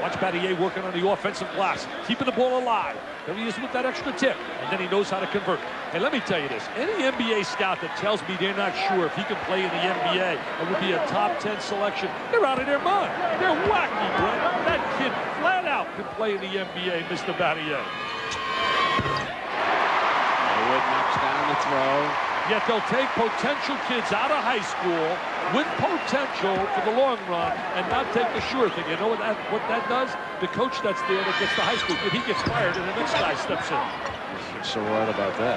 Watch Battier working on the offensive glass, keeping the ball alive. There he is with that extra tip, and then he knows how to convert. And let me tell you this, any NBA scout that tells me they're not sure if he can play in the NBA and would be a top 10 selection, they're out of their mind. They're wacky, Brent. That kid flat out can play in the NBA, Mr. Battier. Haywood knocks down the throw. Yet they'll take potential kids out of high school with potential for the long run and not take the sure thing. You know what that does? The coach that's there that gets the high school kid, he gets fired and the next guy steps in. You're so right about that.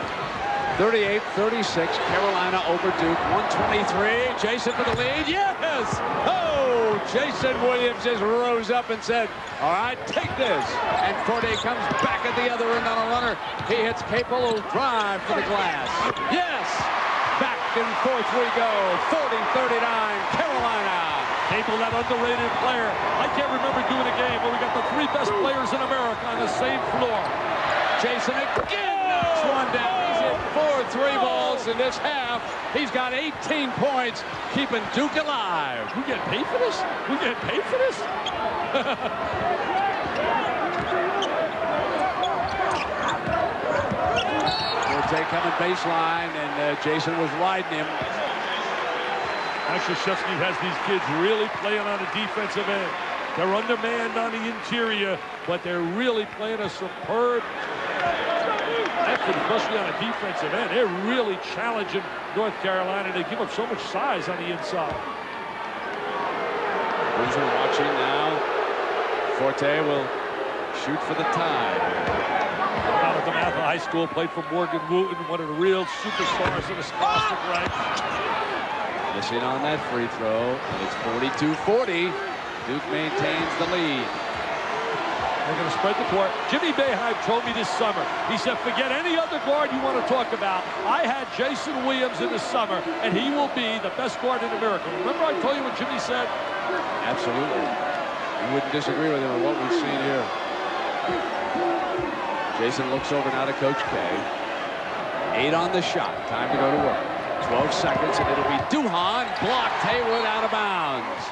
38-36, Carolina over Duke. 123, Jason for the lead. Yes! Oh, Jason Williams just rose up and said, all right, take this. And Forte comes back at the other end on a runner. He hits Capel, who'll drive for the glass. Yes! Back and forth we go. 40-39, Carolina. Capel, that underrated player. I can't remember doing a game where we got the three best players in America on the same floor. Jason again knocks one down. He's hit 4 3 balls in this half. He's got 18 points, keeping Duke alive. We get paid for this? We get paid for this? Forte coming baseline, and Jason was riding him. Krzyzewski has these kids really playing on the defensive end. They're undermanned on the interior, but they're really playing a superb effort, especially on the defensive end. They're really challenging North Carolina. They give up so much size on the inside. Boozer watching now. Forte will shoot for the tie. Out of DeMatha High School, played for Morgan Wooten, one of the real superstars in the scholastic ranks. Missing on that free throw, and it's 42-40. Duke maintains the lead. They're going to spread the court. Jimmy Boeheim told me this summer, he said, forget any other guard you want to talk about. I had Jason Williams in the summer, and he will be the best guard in America. Remember I told you what Jimmy said? Absolutely. You wouldn't disagree with him on what we've seen here. Jason looks over now to Coach K. 8 on the shot. Time to go to work. 12 seconds, and it'll be Duhon. Blocked. Haywood out of bounds.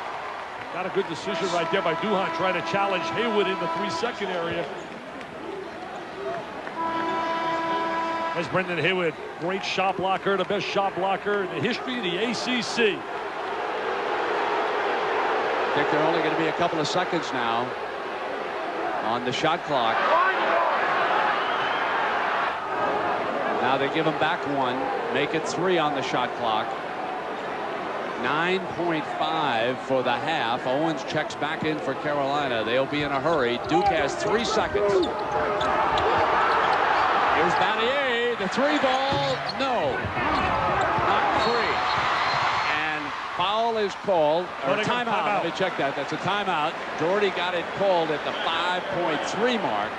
Got a good decision right there by Duhon, trying to challenge Haywood in the 3-second area. As Brendan Haywood, great shot blocker, the best shot blocker in the history of the ACC. I think they're only going to be a couple of seconds now on the shot clock. Now they give him back 1, make it 3 on the shot clock. 9.5 for the half. Owens checks back in for Carolina. They'll be in a hurry. Duke has 3 seconds. Here's Battier, the 3 ball, no, not free. And foul is called, or timeout. Let me check that. That's a timeout. Doherty got it called at the 5.3 mark.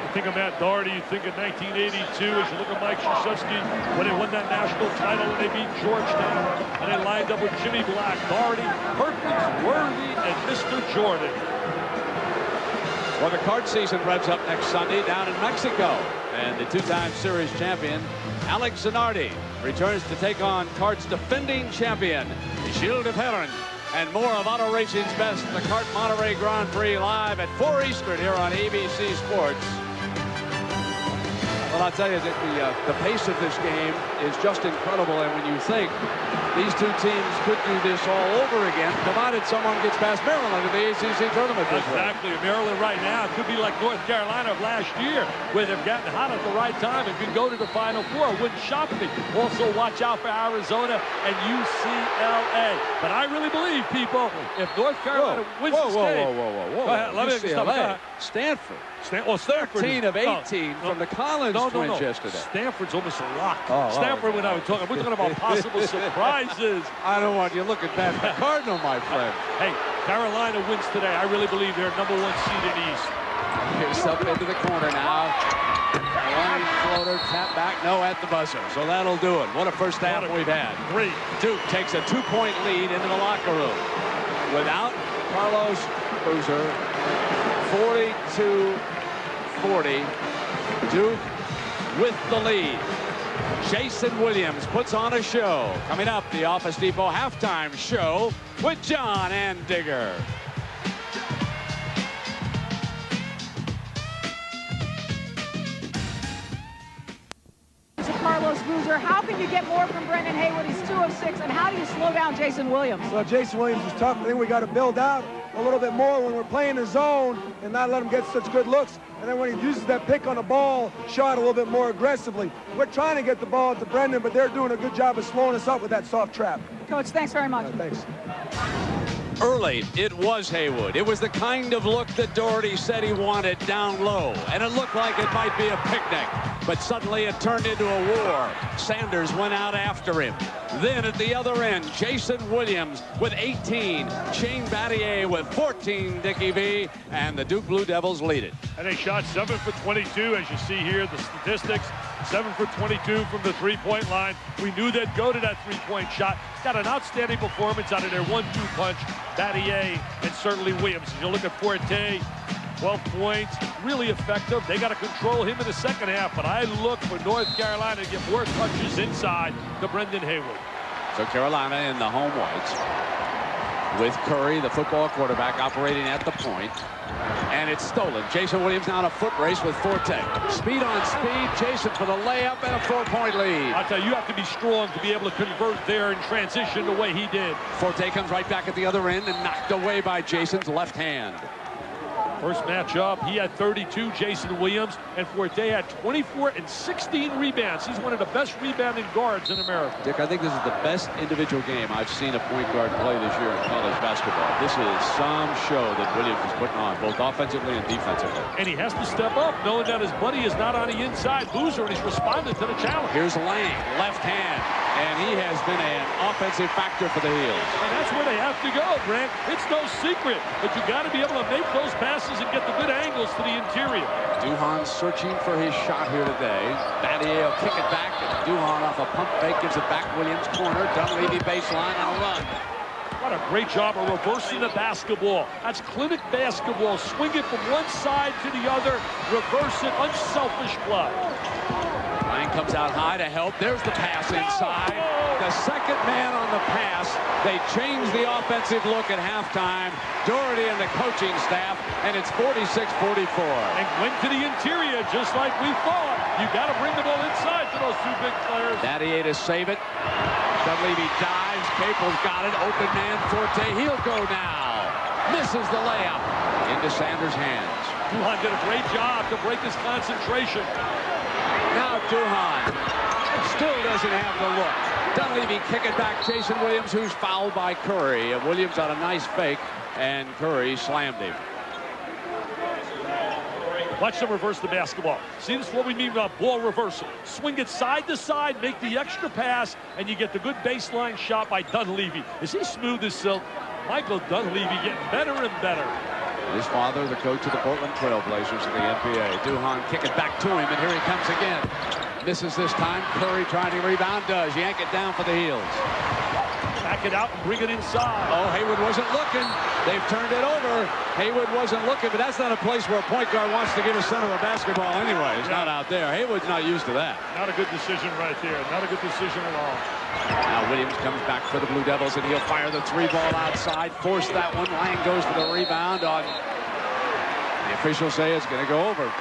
You think of Matt Doherty, you think of 1982 as you look at Mike Krzyzewski when they won that national title and they beat Georgetown and they lined up with Jimmy Black, Doherty, Perkins, Worthy, and Mr. Jordan. Well, the card season revs up next Sunday down in Mexico. And the two-time series champion, Alex Zanardi, returns to take on Kart's defending champion, Gilles de Perrin. And more of auto racing's best, the Kart Monterey Grand Prix, live at 4 Eastern here on ABC Sports. Well, I'll tell you that the pace of this game is just incredible. And when you think these two teams could do this all over again, provided someone gets past Maryland in the ACC tournament this week. Exactly. Maryland right now could be like North Carolina of last year, where they've gotten hot at the right time and can go to the Final Four. Wouldn't shock me. Also, watch out for Arizona and UCLA. But I really believe, people, if North Carolina wins this game... Go ahead, let me stop. Stanford. Stanford 13 of 18 from the Collins twins yesterday. Stanford's almost a lock. Stanford, when we're talking about possible surprises. I don't want you looking bad for Cardinal, my friend. Hey, Carolina wins today. I really believe they're #1 seed in the East. Here's up into the corner now. One floater, tap back, no at the buzzer. So that'll do it. What a first half we've had. Great. Duke takes a 2-point lead into the locker room. Without Carlos Boozer, 42-40. Duke with the lead. Jason Williams puts on a show. Coming up, the Office Depot halftime show with John Andigger. Carlos Boozer, how can you get more from Brendan Haywood? He's 2 of 6, and how do you slow down Jason Williams? Well, Jason Williams is tough. I think we got to build out a little bit more when we're playing the zone and not let him get such good looks. And then when he uses that pick on the ball, shot a little bit more aggressively. We're trying to get the ball to Brendan, but they're doing a good job of slowing us up with that soft trap. Coach, thanks very much. Thanks. Early, it was Haywood. It was the kind of look that Doherty said he wanted down low, and it looked like it might be a picnic. But suddenly it turned into a war. Sanders went out after him. Then at the other end, Jason Williams with 18. Shane Battier with 14, Dickie V. And the Duke Blue Devils lead it. And they shot 7 for 22, as you see here, the statistics. 7 for 22 from the three-point line. We knew they'd go to that three-point shot. Got an outstanding performance out of their 1-2 punch. Battier and certainly Williams. As you look at Forte, 12 points, really effective. They got to control him in the second half, but I look for North Carolina to get more touches inside to Brendan Haywood. So Carolina in the home whites with Curry, the football quarterback, operating at the point. And it's stolen. Jason Williams now on a foot race with Forte. Speed on speed. Jason for the layup and a 4-point lead. I'll tell you, you have to be strong to be able to convert there and transition the way he did. Forte comes right back at the other end and knocked away by Jason's left hand. First matchup, he had 32, Jason Williams, and Forte had 24 and 16 rebounds. He's one of the best rebounding guards in America. Dick, I think this is the best individual game I've seen a point guard play this year in college basketball. This is some show that Williams is putting on, both offensively and defensively. And he has to step up, knowing that his buddy is not on the inside Boozer, and he's responded to the challenge. Here's Lang, left hand, and he has been an offensive factor for the Heels. And that's where they have to go, Brent. It's no secret, but you got to be able to make those passes and get the good angles to the interior. Duhan searching for his shot here today. Battier will kick it back. Duhan off a pump fake gives it back. Williams corner. Dunleavy baseline on a run. What a great job of reversing the basketball. That's clinic basketball. Swing it from one side to the other. Reverse it. Unselfish play. Lang comes out high to help. There's the pass inside. The second man on the pass. They change the offensive look at halftime. Doherty and the coaching staff, and it's 46-44. And went to the interior just like we thought. You got to bring the ball inside to those two big players. Battier to save it. Dunleavy dives. Capel's got it. Open man Forte. He'll go now. Misses the layup into Sanders' hands. Duhan did a great job to break his concentration. Now Duhan still doesn't have the look. Dunleavy kick it back. Jason Williams, who's fouled by Curry. And Williams on a nice fake, and Curry slammed him. Watch them reverse the basketball. See, this is what we mean about ball reversal. Swing it side to side, make the extra pass, and you get the good baseline shot by Dunleavy. Is he smooth as silk? Michael Dunleavy getting better and better. His father, the coach of the Portland Trail Blazers in the NBA. Duhon kicking back to him, and here he comes again. Misses this time. Curry trying to rebound, does. Yank it down for the Heels. Back it out and bring it inside. Oh, Hayward wasn't looking. They've turned it over. Hayward wasn't looking, but that's not a place where a point guard wants to give a center a basketball anyway. It's not out there. Hayward's not used to that. Not a good decision right there. Not a good decision at all. Now Williams comes back for the Blue Devils, and he'll fire the 3-ball outside. Force that one. Lang goes for the rebound on. The officials say it's going to go over.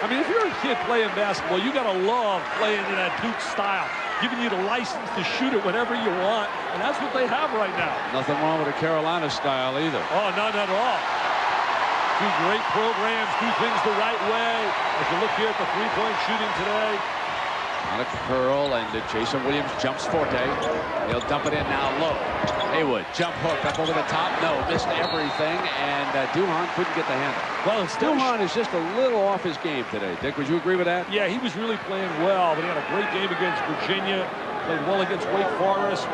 I mean, if you're a kid playing basketball, you got to love playing in that Duke style, giving you the license to shoot it whenever you want, and that's what they have right now. Nothing wrong with a Carolina style either. Oh, not at all. Two great programs, do things the right way. As you look here at the three-point shooting today. On a curl, and Jason Williams jumps forte. He'll dump it in now low. Haywood, jump hook up over the top. No, missed everything, and Duhon couldn't get the handle. Well, Duhon is just a little off his game today. Dick, would you agree with that? Yeah, he was really playing well, but he had a great game against Virginia. Played well against Wake Forest.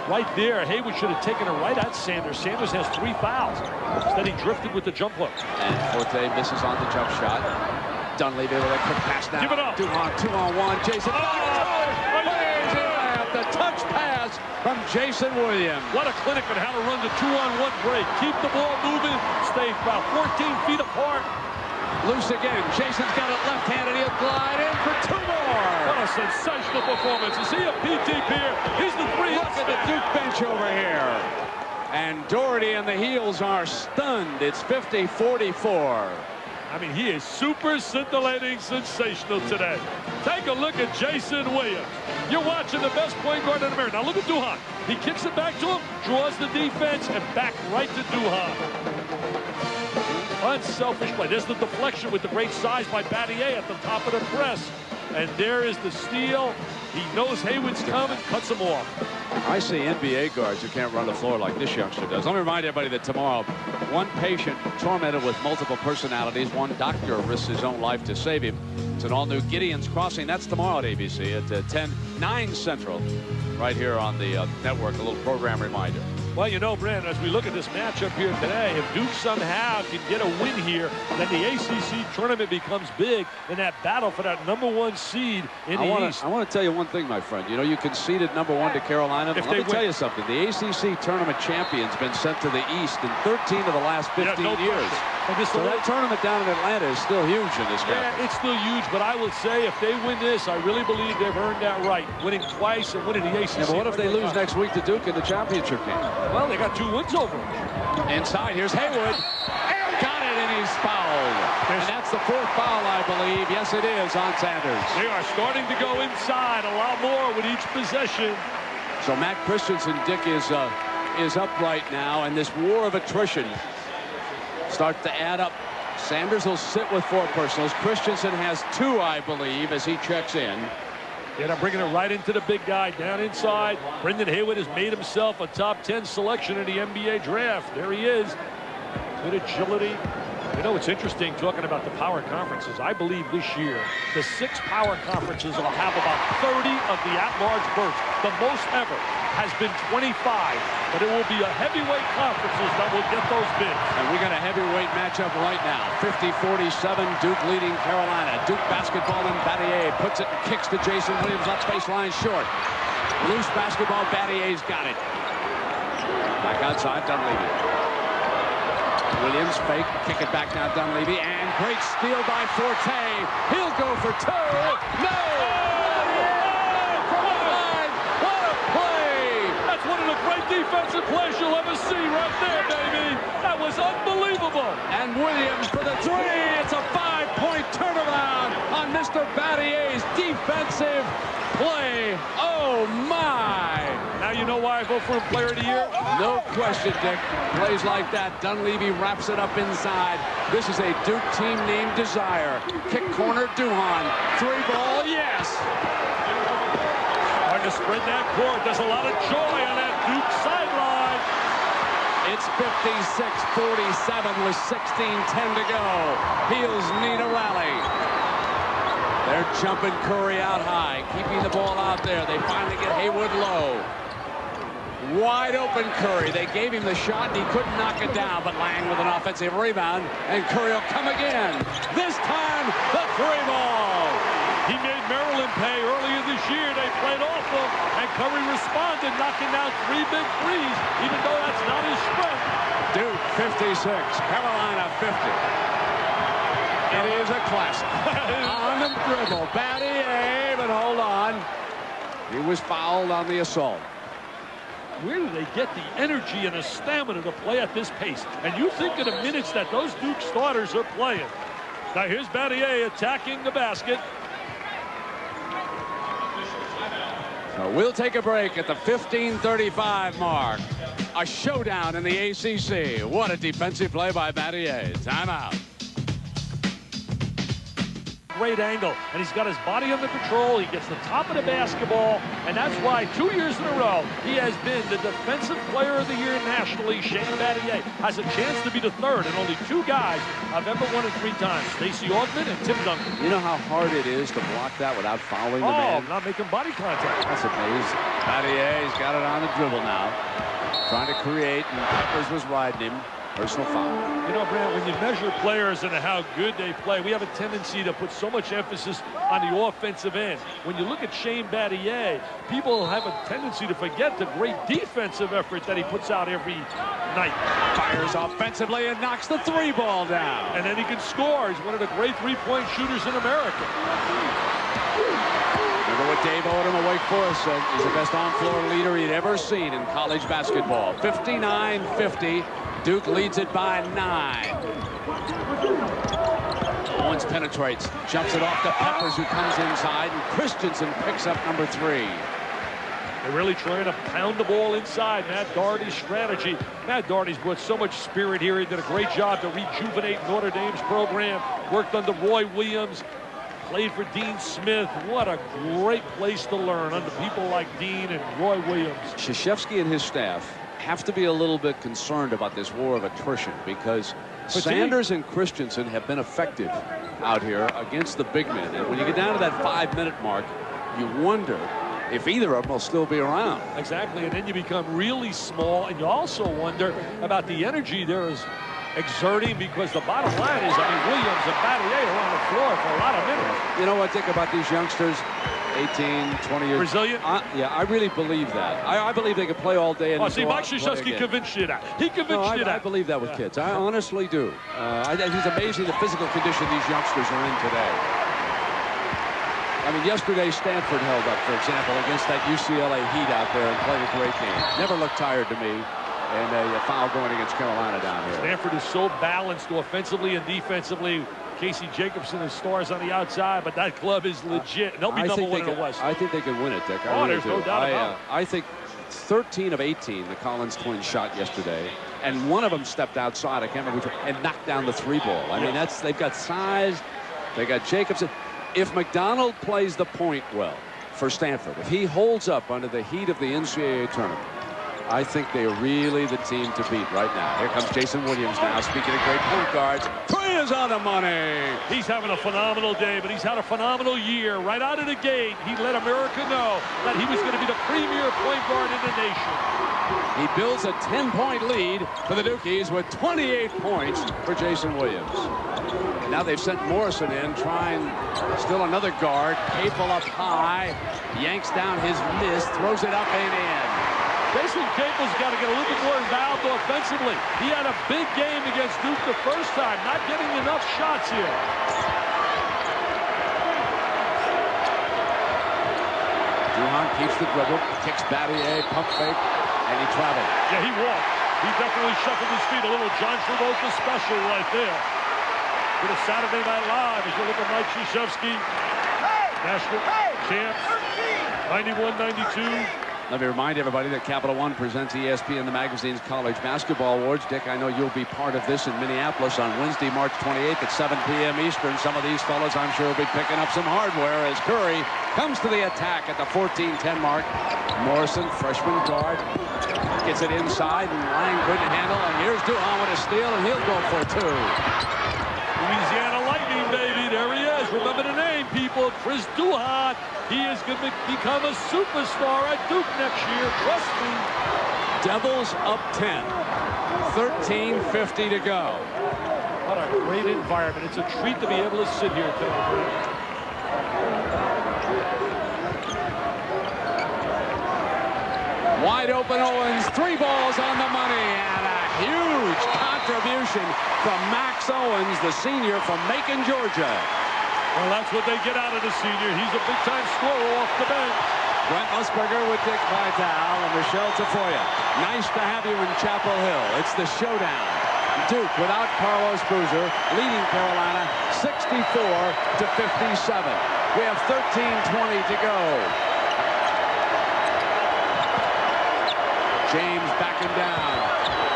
Right there, Haywood should have taken it right at Sanders. Sanders has 3 fouls. Instead, he drifted with the jump hook. And Forte misses on the jump shot. Dunleavy with a quick pass now. Give it up. Duhon, 2-on-1. Jason. The touch pass from Jason Williams. What a clinic on how to run the 2-on-1 break. Keep the ball moving. Stay about 14 feet apart. Loose again. Jason's got it left-handed. He'll glide in for 2 more. What a sensational performance. Is he a PT here? He's the 3. Look at the Duke bench over here. And Doherty and the Heels are stunned. It's 50-44. I mean, he is super scintillating sensational today. Take a look at Jason Williams. You're watching the best point guard in America. Now look at Duhon. He kicks it back to him, draws the defense, and back right to Duhon. Unselfish play. There's the deflection with the great size by Battier at the top of the press. And there is the steal. He knows Haywood's coming, cuts him off. I see NBA guards who can't run the floor like this youngster does. Let me remind everybody that tomorrow, one patient tormented with multiple personalities, one doctor risks his own life to save him. It's an all-new Gideon's Crossing. That's tomorrow at ABC at 10/9 Central, right here on the network. A little program reminder. Well, you know, Brandon, as we look at this matchup here today, if Duke somehow can get a win here, then the ACC tournament becomes big in that battle for that #1 seed in the East. I want to tell you one thing, my friend. You know, you conceded #1 to Carolina. Let me tell you something. The ACC tournament champion's been sent to the East in 13 of the last 15 years. So that tournament down in Atlanta is still huge in this game. Yeah, it's still huge, but I would say if they win this, I really believe they've earned that right. Winning twice and winning the ACC. Yeah, but what if they lose next week to Duke in the championship game? Well, they got 2 wins over them. Inside, here's Haywood. Got it, and he's fouled. And that's the 4th foul, I believe. Yes, it is on Sanders. They are starting to go inside a lot more with each possession. So Matt Christensen, Dick, is up right now, and this war of attrition starts to add up. Sanders will sit with 4 personals. Christensen has 2, I believe, as he checks in. Yeah, they're bringing it right into the big guy down inside. Brendan Haywood has made himself a top 10 selection in the NBA draft. There he is. Good agility. You know, it's interesting talking about the power conferences. I believe this year the 6 power conferences will have about 30 of the at-large berths. The most ever has been 25, but it will be a heavyweight conferences that will get those bids. And we got a heavyweight matchup right now. 50-47, Duke leading Carolina. Duke basketball, and Battier puts it and kicks to Jason Williams. Left baseline short. Loose basketball, Battier's got it. Back outside, Dunleavy. Williams fake, kick it back now, Dunleavy, and great steal by Forte. He'll go for 2. No! What a play! That's one of the great defensive plays you'll ever see right there, baby. That was unbelievable. And Williams for the 3. It's a 5-point turnaround on Mr. Battier's defensive play. Oh, my! Now you know why I vote for him Player of the Year? No question, Dick. Plays like that. Dunleavy wraps it up inside. This is a Duke team named Desire. Kick corner, Duhon. 3-ball, yes! Hard to spread that court. There's a lot of joy on that Duke sideline. It's 56-47 with 16:10 to go. Heels need a rally. They're jumping Curry out high, keeping the ball out there. They finally get Haywood low. Wide open Curry. They gave him the shot and he couldn't knock it down, but Lang with an offensive rebound, and Curry will come again. This time, the 3-ball. He made Maryland pay earlier this year. They played off him, and Curry responded, knocking down 3 big threes, even though that's not his strength. Duke 56, Carolina 50. It is a classic. On the dribble, Battier, but hold on. He was fouled on the assault. Where do they get the energy and the stamina to play at this pace? And you think of the minutes that those Duke starters are playing. Now here's Battier attacking the basket. So we'll take a break at the 15:35 mark. A showdown in the ACC. What a defensive play by Battier. Timeout. Great angle, and he's got his body under control. He gets the top of the basketball, and that's why 2 years in a row he has been the Defensive Player of the Year nationally. Shane Battier has a chance to be the third, and only 2 guys have ever won it 3 times: Stacey Augmon and Tim Duncan. You know how hard it is to block that without fouling the man? Not making body contact. That's amazing. Battier's got it on the dribble now. Trying to create, and Peppers was riding him. Personal foul. You know, Brant, when you measure players and how good they play, we have a tendency to put so much emphasis on the offensive end. When you look at Shane Battier, people have a tendency to forget the great defensive effort that he puts out every night. Fires offensively and knocks the 3-ball down. And then he can score. He's one of the great 3-point shooters in America. Remember what Dave Odom of Wake Forest said? He's the best on-floor leader he'd ever seen in college basketball. 59-50. Duke leads it by 9. Owens penetrates, jumps it off to Peppers, who comes inside, and Christensen picks up number 3. They're really trying to pound the ball inside. Matt Doherty's strategy. Matt Doherty's brought so much spirit here. He did a great job to rejuvenate Notre Dame's program. Worked under Roy Williams. Played for Dean Smith. What a great place to learn under people like Dean and Roy Williams. Krzyzewski and his staff have to be a little bit concerned about this war of attrition, because Sanders and Christensen have been effective out here against the big men. And when you get down to that 5-minute mark, you wonder if either of them will still be around. Exactly, and then you become really small, and you also wonder about the energy there is exerting, because the bottom line is, I mean, Williams and Battier are on the floor for a lot of minutes. You know what, Dick, about these youngsters? 18, 20 years. Resilient? Yeah, I really believe that. I believe they could play all day. And see, Mike Krzyzewski convinced you that. He convinced you that. I believe that with kids. I honestly do. It's amazing the physical condition these youngsters are in today. I mean, yesterday Stanford held up, for example, against that UCLA Heat out there and played a great game. Never looked tired to me. And a foul going against Carolina down here. Stanford is so balanced offensively and defensively. Casey Jacobson is stars on the outside, but that club is legit. They'll be number 1 in the West. I think they can win it, Dick. There's no doubt about it. I think 13 of 18, the Collins twins shot yesterday, and one of them stepped outside, I can't remember which one, and knocked down the 3-ball. I mean, they've got size. They got Jacobson. If McDonald plays the point well for Stanford, if he holds up under the heat of the NCAA tournament, I think they're really the team to beat right now. Here comes Jason Williams now. Speaking of great point guards, 3 is on the money. He's having a phenomenal day, but he's had a phenomenal year. Right out of the gate, he let America know that he was going to be the premier point guard in the nation. He builds a 10-point lead for the Dukies with 28 points for Jason Williams. Now they've sent Morrison in, trying still another guard. Capel up high, yanks down his miss, throws it up and in. Jason Capel's got to get a little bit more involved offensively. He had a big game against Duke the first time, not getting enough shots here. Duhon keeps the dribble, kicks Battier, pump fake, and he traveled. Yeah, he walked. He definitely shuffled his feet. A little John Travolta special right there. For the Saturday Night Live, as you look at Mike Krzyzewski, national champs, 91-92. Let me remind everybody that Capital One presents ESPN the Magazine's College Basketball Awards. Dick, I know you'll be part of this in Minneapolis on Wednesday, March 28th at 7 p.m. Eastern. Some of these fellas, I'm sure, will be picking up some hardware as Curry comes to the attack at the 14-10 mark. Morrison, freshman guard, gets it inside, and Lang couldn't handle. And here's Duhon with a steal, and he'll go for 2. Louisiana Lightning, baby. There he is. Remember the name, people. Chris Duhon. He is going to become a superstar at Duke next year. Trust me. Devils up 10. 13:50 to go. What a great environment. It's a treat to be able to sit here tonight. Wide open Owens, 3 balls on the money, and a huge contribution from Max Owens, the senior from Macon, Georgia. Well, that's what they get out of the senior. He's a big-time scorer off the bench. Brent Musburger with Dick Vitale and Michelle Tafoya. Nice to have you in Chapel Hill. It's the showdown. Duke without Carlos Boozer, leading Carolina 64-57. We have 13:20 to go. James backing down.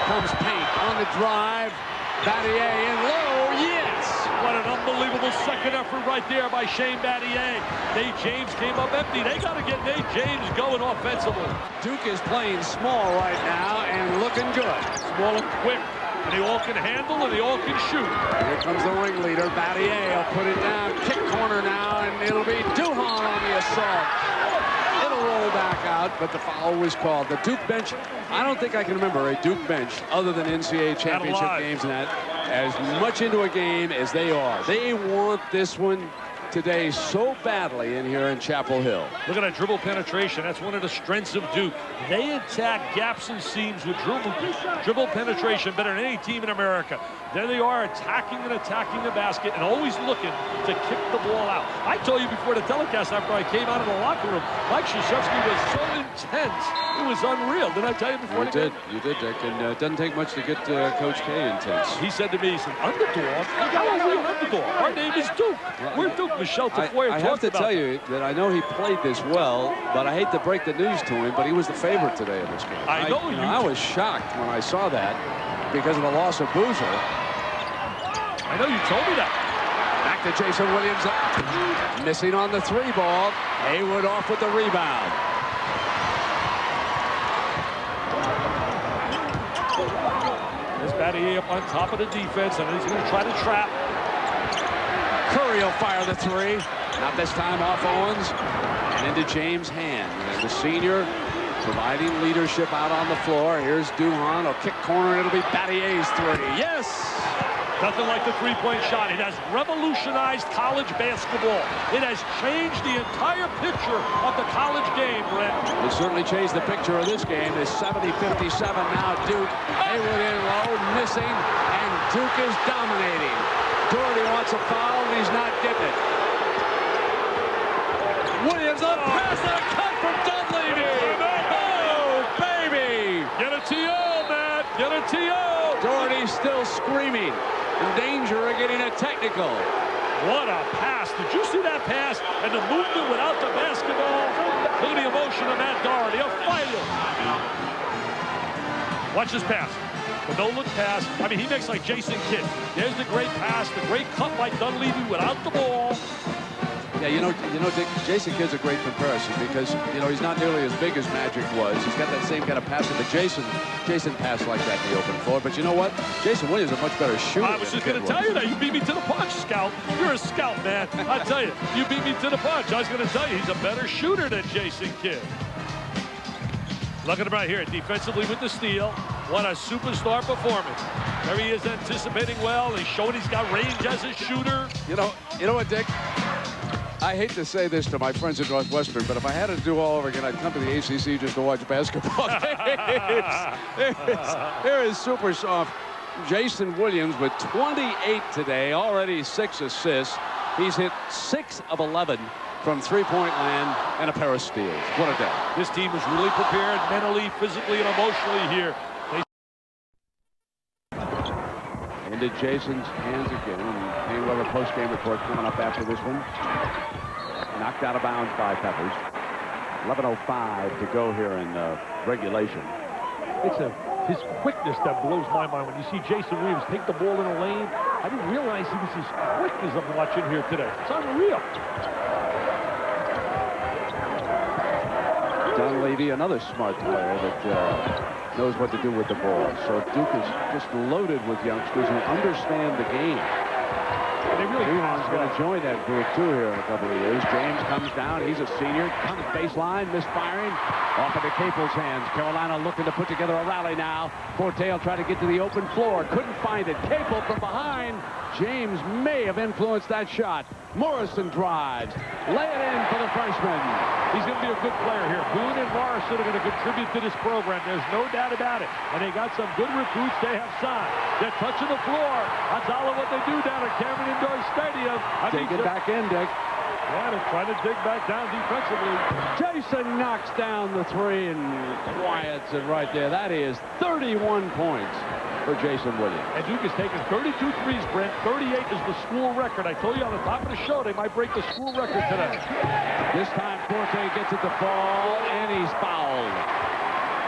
Comes Paint on the drive. Battier in low. Yes! What an unbelievable second effort right there by Shane Battier. Nate James came up empty. They got to get Nate James going offensively. Duke is playing small right now and looking good. Small and quick. And they all can handle and they all can shoot. Here comes the ringleader. Battier will put it down. Kick corner now, and it'll be Duhon on the assault. It'll roll back out, but the foul was called. The Duke bench, I don't think I can remember a Duke bench other than NCAA championship games and that as much into a game as they are. They want this one today so badly in here in Chapel Hill. Look at that dribble penetration. That's one of the strengths of Duke. They attack gaps and seams with dribble penetration better than any team in America. There they are attacking and attacking the basket and always looking to kick the ball out. I told you before the telecast after I came out of the locker room, Mike Krzyzewski was so intense. It was unreal. Did I tell you before? You did, Dick. And it doesn't take much to get Coach K intense. He said to me, he said, underdog? How are we an underdog? Our name is Duke. We're Duke. Michelle Tafoya I have to tell you that I know he played this well, but I hate to break the news to him, but he was the favorite today in this game. I was shocked when I saw that because of the loss of Boozer. I know you told me that. Back to Jason Williams. Missing on the 3 ball. Haywood off with the rebound. There's Battier up on top of the defense, and he's going to try to trap. Curry will fire the 3. Not this time off Owens. And into James' hand. And the senior providing leadership out on the floor. Here's Duhon. He'll kick corner, and it'll be Battier's 3. Yes! Nothing like the three-point shot. It has revolutionized college basketball. It has changed the entire picture of the college game, Brent. It certainly changed the picture of this game. It's 70-57 now. Duke, Haywood in low, missing, and Duke is dominating. Doherty wants a foul, and he's not getting it. Williams on pass and a cut from Dunleavy. Oh, baby! Get a TO, Matt. Get a TO. Doherty still screaming. In danger of getting a technical. What a pass. Did you see that pass? And the movement without the basketball. Look at the emotion of Matt Doherty. A fighter. Watch this pass. The no-look pass. I mean, he makes like Jason Kidd. There's the great pass, the great cut by Dunleavy without the ball. Yeah, you know, Dick, Jason Kidd's a great comparison because, he's not nearly as big as Magic was. He's got that same kind of passing, but Jason passed like that in the open floor. But you know what? Jason Williams is a much better shooter. I was just going to tell you that. You beat me to the punch, Scout. You're a scout, man. I tell you, you beat me to the punch. I was going to tell you, he's a better shooter than Jason Kidd. Look at him right here, defensively with the steal. What a superstar performance. There he is anticipating well. He's showing he's got range as a shooter. You know what, Dick? I hate to say this to my friends at Northwestern, but if I had to do all over again, I'd come to the ACC just to watch basketball. Here is super soft Jason Williams with 28 today, already 6 assists. He's hit 6 of 11 from three-point land and a pair of steals. What a day. This team is really prepared mentally, physically, and emotionally here. Into Jason's hands again. And Weber post-game report coming up after this one. Knocked out of bounds by Peppers. 11:05 to go here in regulation. It's his quickness that blows my mind. When you see Jason Williams take the ball in a lane, I didn't realize he was as quick as I'm watching here today. It's unreal. Dunleavy, another smart player that knows what to do with the ball. So Duke is just loaded with youngsters who understand the game. And they really Duhan's going to join that group, too, here in a couple of years. James comes down. He's a senior. Comes baseline, misfiring. Off into Capel's hands. Carolina looking to put together a rally now. Forte will try to get to the open floor. Couldn't find it. Capel from behind. James may have influenced that shot. Morrison drives. Lay it in for the freshman. He's going to be a good player here. Boone and Morrison are going to contribute to this program. There's no doubt about it. And they got some good recruits they have signed. They're touching the floor. That's all of what they do down at Cameron Indoor Stadium. Take it back in, Dick. Yeah, they're trying to dig back down defensively. Jason knocks down the three and quiets it right there. That is 31 points for Jason Williams. And Duke has taken 32 threes, Brent. 38 is the school record. I told you on the top of the show they might break the school record today. This time Forte gets it to fall, and he's fouled.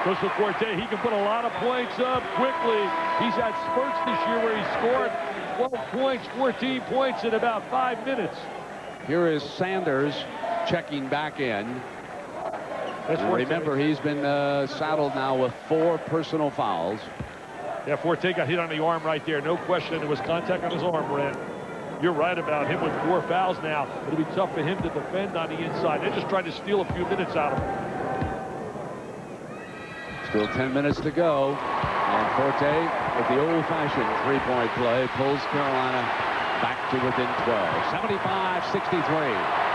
Crystal Forte, he can put a lot of points up quickly. He's had spurts this year where he scored 12 points, 14 points in about 5 minutes. Here is Sanders checking back in. Remember, he's been saddled now with 4 personal fouls. Yeah, Forte got hit on the arm right there. No question. There was contact on his arm, Brent. You're right about him with 4 fouls now. It'll be tough for him to defend on the inside. They're just trying to steal a few minutes out of him. Still 10 minutes to go. And Forte, with the old-fashioned three-point play, pulls Carolina back to within 12. 75-63.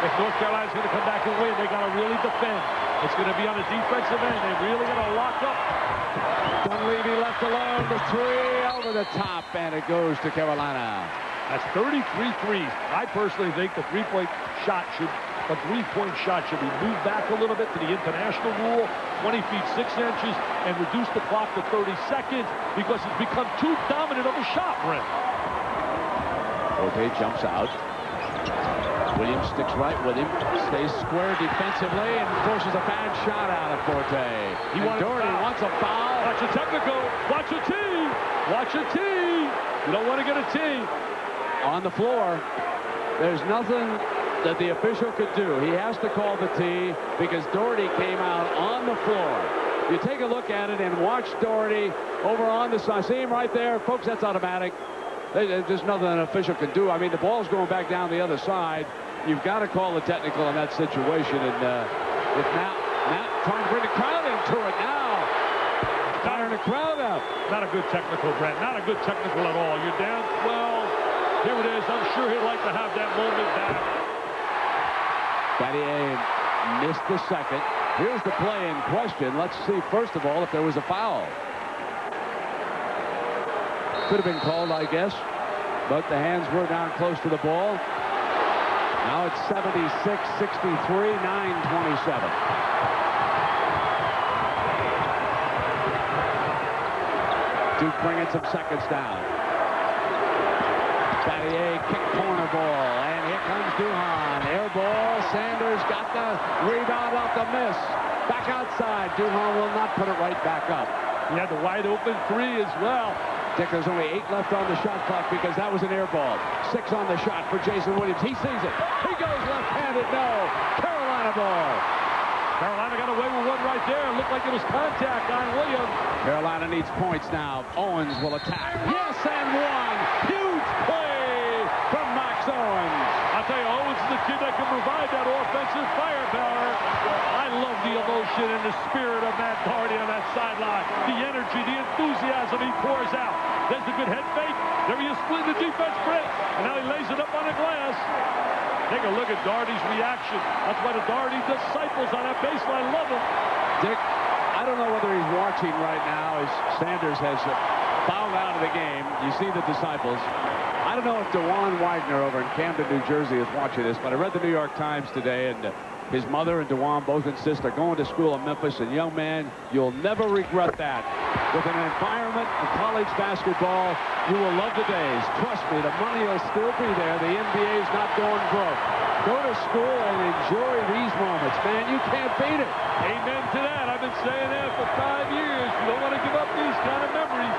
If North Carolina's going to come back and win, they got to really defend. It's going to be on the defensive end. They really got to lock up. Dunleavy left alone. The three over the top, and it goes to Carolina. That's 33 threes. I personally think the three-point shot should be moved back a little bit to the international rule, 20 feet 6 inches, and reduce the clock to 30 seconds because it's become too dominant of a shot, Brent. Forte jumps out. Williams sticks right with him, stays square defensively, and forces a bad shot out of Forte. Doherty wants a foul. Watch a technical. Watch a tee. Watch a tee. You don't want to get a tee. On the floor, there's nothing that the official could do. He has to call the tee because Doherty came out on the floor. You take a look at it and watch Doherty over on the side. See him right there? Folks, that's automatic. There's nothing an official can do. I mean, the ball's going back down the other side. You've got to call the technical in that situation. And if Matt trying to bring the crowd into it now. Firing the crowd up. Not a good technical, Brent. Not a good technical at all. You're down 12. Here it is. I'm sure he'd like to have that moment back. Battier missed the second. Here's the play in question. Let's see, first of all, if there was a foul. Could have been called, I guess, but the hands were down close to the ball. Now it's 76-63, 9:27. Duke bringing some seconds down. Battier kick corner ball, and here comes Duhan. Air ball. Sanders got the rebound off the miss. Back outside. Duhan will not put it right back up. He had the wide open three as well. Dick, there's only 8 left on the shot clock because that was an air ball. 6 on the shot for Jason Williams. He sees it. He goes left-handed. No. Carolina ball. Carolina got away with one right there. It looked like it was contact on Williams. Carolina needs points now. Owens will attack. Yes, and one. Huge play from Max Owens. I'll tell you, Owens is the kid that can provide that offensive firepower. I love the emotion and the spirit of Matt Doherty on that sideline. The energy, the enthusiasm he pours out. There's the good head fake. There he is splitting the defense, Brett. And now he lays it up on the glass. Take a look at Doherty's reaction. That's why the Doherty disciples on that baseline love him. Dick, I don't know whether he's watching right now as Sanders has fouled out of the game. You see the disciples. I don't know if DeJuan Wagner over in Camden, New Jersey is watching this, but I read the New York Times today, and his mother and DeJuan both insist they're going to school in Memphis, and young man, you'll never regret that. With an environment of college basketball, you will love the days. Trust me, the money will still be there. The NBA's not going broke. Go to school and enjoy these moments, man. You can't beat it. Amen to that. I've been saying that for 5 years. You don't want to give up these kind of memories.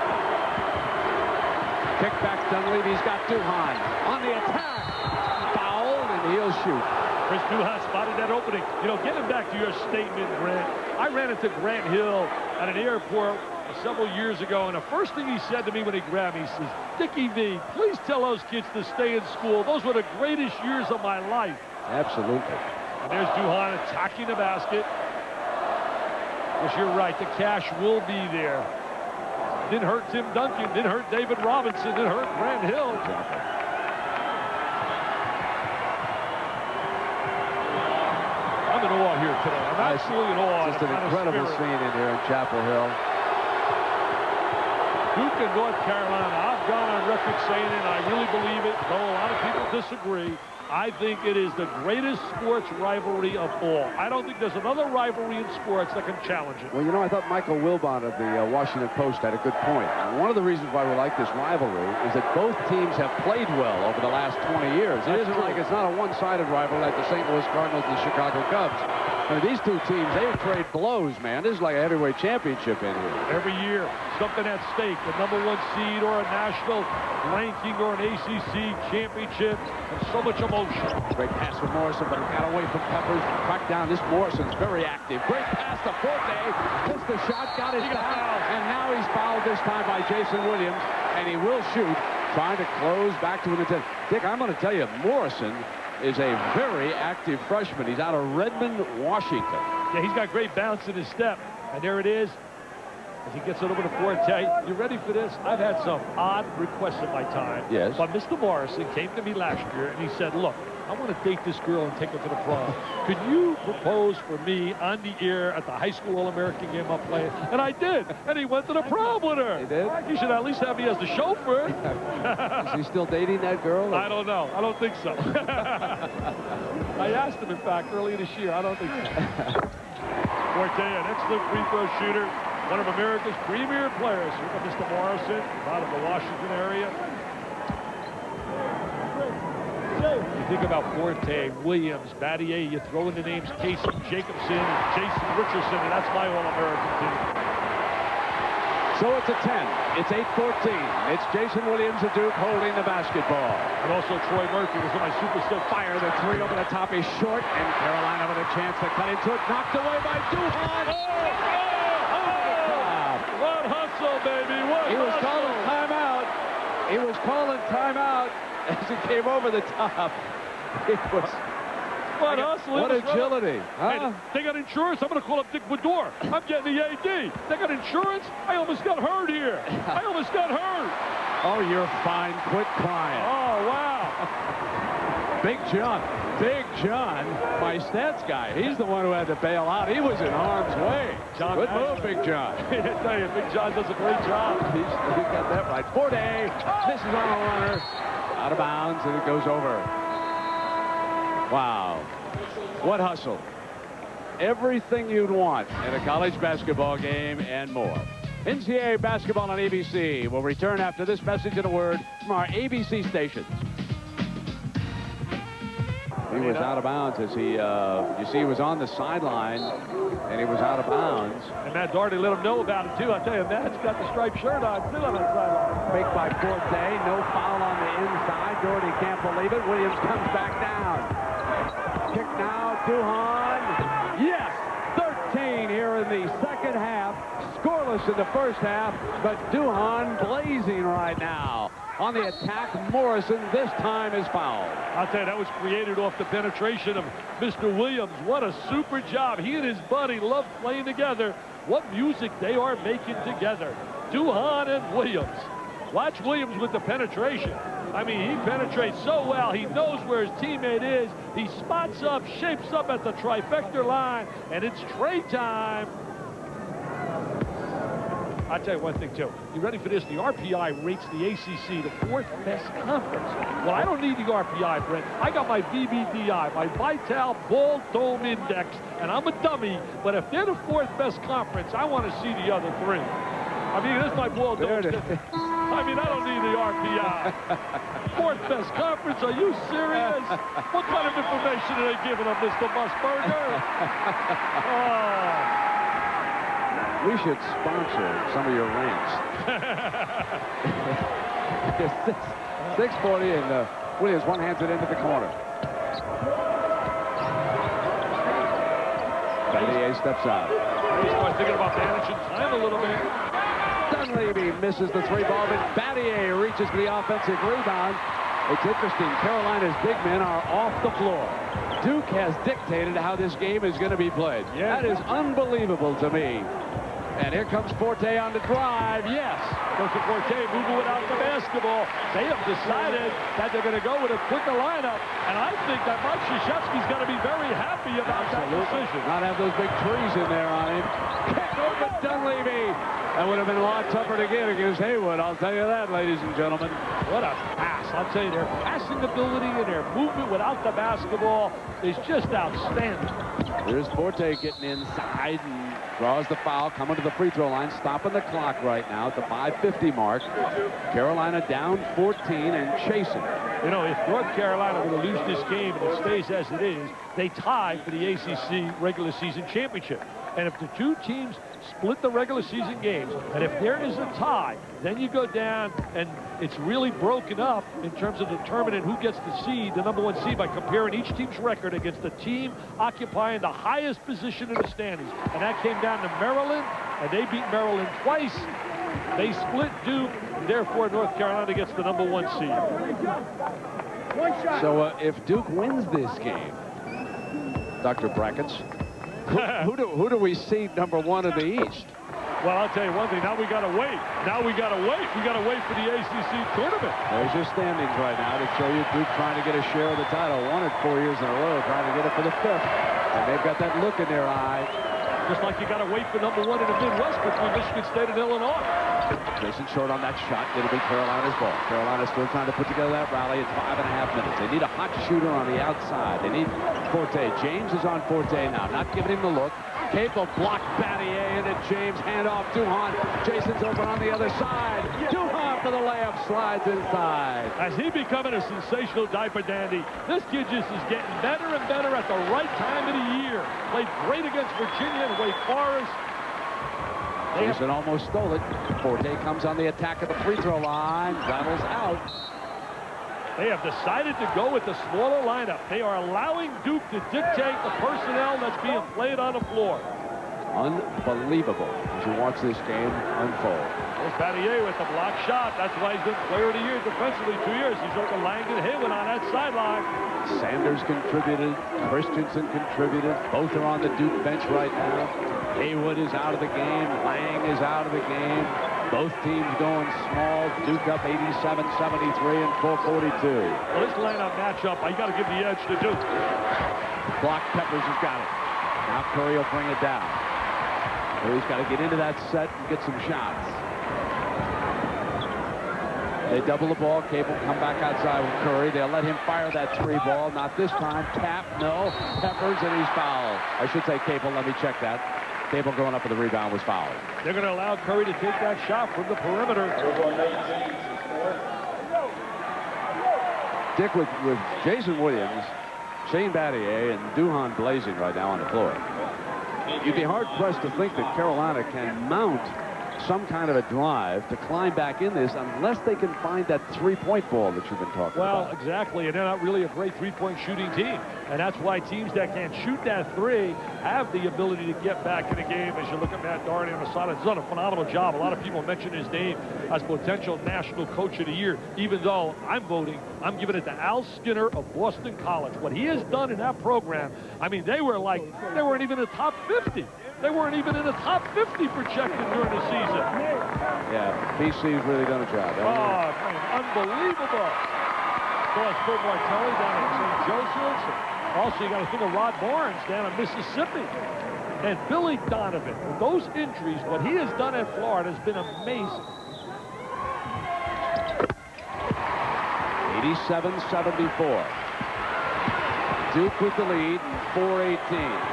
Kick back Dunleavy's got Duhan on the attack. Foul, and he'll shoot. Chris Duhan spotted that opening. You know, getting back to your statement, Grant. I ran into Grant Hill at an airport several years ago, and the first thing he said to me when he grabbed me, he says, Dickie V, please tell those kids to stay in school. Those were the greatest years of my life. Absolutely. And there's Duhan attacking the basket. Yes, you're right. The cash will be there. Didn't hurt Tim Duncan. Didn't hurt David Robinson. Didn't hurt Grant Hill. I'm in awe here today. I'm absolutely in awe. Just an incredible scene in here in Chapel Hill. Duke and North Carolina. I've gone on record saying it, and I really believe it, though a lot of people disagree. I think it is the greatest sports rivalry of all. I don't think there's another rivalry in sports that can challenge it. Well, you know, I thought Michael Wilbon of the Washington Post had a good point. One of the reasons why we like this rivalry is that both teams have played well over the last 20 years. It isn't like it's not a one-sided rivalry like the St. Louis Cardinals and the Chicago Cubs. I mean, these two teams, they trade blows, man. This is like a heavyweight championship in here. Every year, something at stake. The #1 seed or a national ranking or an ACC championship. And so much emotion. Great pass from Morrison, but it got away from Peppers. Cracked down. This Morrison's very active. Great pass to Forte. Missed the shot, got his foul. And now he's fouled this time by Jason Williams. And he will shoot, trying to close back to an intent. Dick, I'm going to tell you, Morrison is a very active freshman. He's out of Redmond, Washington. Yeah, he's got great bounce in his step. And there it is. As he gets it over to Forte. You ready for this? I've had some odd requests in my time. Yes. But Mr. Morrison came to me last year and he said, look, I want to date this girl and take her to the prom. Could you propose for me on the air at the high school All-American game I'm playing? And I did. And he went to the prom with her. He did? You should at least have me as the chauffeur. Is he still dating that girl? I don't know. I don't think so. I asked him, in fact, earlier this year. I don't think so. Forte, an excellent free throw shooter. One of America's premier players. Here comes Mr. Morrison out of the Washington area. You think about Forte, Williams, Battier, you throw in the names Casey Jacobson and Jason Richardson, and that's my All-American team. So it's a 10. It's 8-14. It's Jason Williams of Duke holding the basketball. And also Troy Murphy was my super sub. Fire the three over the top is short, and Carolina with a chance to cut into it. Knocked away by Duhan. What hustle, baby. What He was hustle. calling timeout. He was calling timeout as he came over the top. It was... What hustle. What agility. Huh? They got insurance. I'm going to call up Dick Bedore. I'm getting the AD. They got insurance. I almost got hurt here. I almost got hurt. Oh, you're fine. Quit crying. Oh, wow. Big John, my stats guy. He's the one who had to bail out. He was in harm's way. John, good move, Big John. I tell you, Big John does a great job. He got that right. Forte misses on a runner. Out of bounds, and it goes over. Wow. What hustle. Everything you'd want in a college basketball game and more. NCAA basketball on ABC will return after this message and a word from our ABC stations. He was out of bounds as he, you see, he was on the sideline, and he was out of bounds. And Matt Doherty let him know about it, too. I tell you, Matt's got the striped shirt on, too, on that sideline. Fake by Forte, no foul on the inside. Doherty can't believe it. Williams comes back down. Kick now, Duhan. Yes, 13 here in the second half. Scoreless in the first half, but Duhan blazing right now. On the attack, Morrison this time is fouled. I'll tell you, that was created off the penetration of Mr. Williams. What a super job. He and his buddy love playing together. What music they are making together. Duhan and Williams. Watch Williams with the penetration. I mean, he penetrates so well. He knows where his teammate is. He spots up, shapes up at the trifecta line, and it's Trey time. I'll tell you one thing, too. You ready for this? The RPI rates the ACC the 4th best conference. Well, I don't need the RPI, Brent. I got my VBDI, my Vital Ball Dome Index, and I'm a dummy. But if they're the 4th best conference, I want to see the other 3. I mean, this is my Ball Dome. I mean, I don't need the RPI. 4th best conference? Are you serious? What kind of information are they giving them, Mr. Musburger? Oh. We should sponsor some of your ranks. 6:40, and Williams one-hands it into the corner. Battier steps out. You start thinking about managing time a little bit. Dunleavy misses the three ball, but Battier reaches for the offensive rebound. It's interesting. Carolina's big men are off the floor. Duke has dictated how this game is going to be played. Yeah. That is unbelievable to me. And here comes Forte on the drive. Yes. Goes to Forte, moving without the basketball. They have decided that they're going to go with a quicker lineup. And I think that Mike Krzyzewski's going to be very happy about that decision. Not have those big trees in there on him. Kick over Dunleavy. That would have been a lot tougher to get against Haywood. I'll tell you that, ladies and gentlemen. What a pass. I'll tell you, their passing ability and their movement without the basketball is just outstanding. Here's Forte getting inside and draws the foul, coming to the free throw line, stopping the clock right now at the 5:50 mark. Carolina down 14 and chasing. You know, if North Carolina were to lose this game and it stays as it is, they tie for the ACC regular season championship. And if the two teams split the regular season games, and if there is a tie, then you go down, and it's really broken up in terms of determining who gets the seed, the number one seed, by comparing each team's record against the team occupying the highest position in the standings. And that came down to Maryland, and they beat Maryland twice. They split Duke, and therefore North Carolina gets the number one seed. So if Duke wins this game, Dr. Brackets, who do we see number one in the East? Well, I'll tell you one thing. Now we got to wait. Now we got to wait. We got to wait for the ACC tournament. There's your standings right now to show you Duke trying to get a share of the title. Won it 4 years in a row, trying to get it for the 5th. And they've got that look in their eye. Just like you got to wait for number one in the Midwest between Michigan State and Illinois. Jason Short on that shot. It'll be Carolina's ball. Carolina's still trying to put together that rally. It's 5.5 minutes. They need a hot shooter on the outside. They need Forte. James is on Forte now, not giving him the look. Capel blocked Battier into James. Hand off Duhon. Jason's over on the other side. Duhon for the layup, slides inside. As he becoming a sensational diaper dandy, this kid just is getting better and better at the right time of the year. Played great against Virginia and Wake Forest. Jason almost stole it. Forte comes on the attack at the free throw line. Rattles out. They have decided to go with the smaller lineup. They are allowing Duke to dictate the personnel that's being played on the floor. Unbelievable as you watch this game unfold. There's Battier with the block shot. That's why he's been player of the year defensively 2 years. He's over Langdon Haywood on that sideline. Sanders contributed. Christensen contributed. Both are on the Duke bench right now. Haywood is out of the game. Lang is out of the game. Both teams going small. Duke up 87-73 and 4:42. Well, this lineup matchup, I got to give the edge to Duke. Block Peppers has got it. Now Curry will bring it down. Curry's got to get into that set and get some shots. They double the ball. Cable come back outside with Curry. They'll let him fire that three ball. Not this time. Tap, no. Peppers, and he's fouled. I should say Cable. Let me check that. Cable going up for the rebound was fouled. They're going to allow Curry to take that shot from the perimeter. Dick, with Jason Williams, Shane Battier, and Duhon blazing right now on the floor, you'd be hard-pressed to think that Carolina can mount some kind of a drive to climb back in this unless they can find that three-point ball that you've been talking about. Well, exactly, and they're not really a great three-point shooting team. And that's why teams that can't shoot that three have the ability to get back in the game. As you look at Matt Doherty on the side, he's done a phenomenal job. A lot of people mention his name as potential National Coach of the Year, even though I'm giving it to Al Skinner of Boston College. What he has done in that program, I mean, they weren't even in the top 50. They weren't even in the top 50 projected during the season. Yeah, BC's really done a job. Oh, man, unbelievable. Of Bill Martelli down at St. Joseph's. Also, you got to think of Rod Barnes down in Mississippi. And Billy Donovan, with those injuries, what he has done at Florida has been amazing. 87-74. Duke with the lead, 4:18.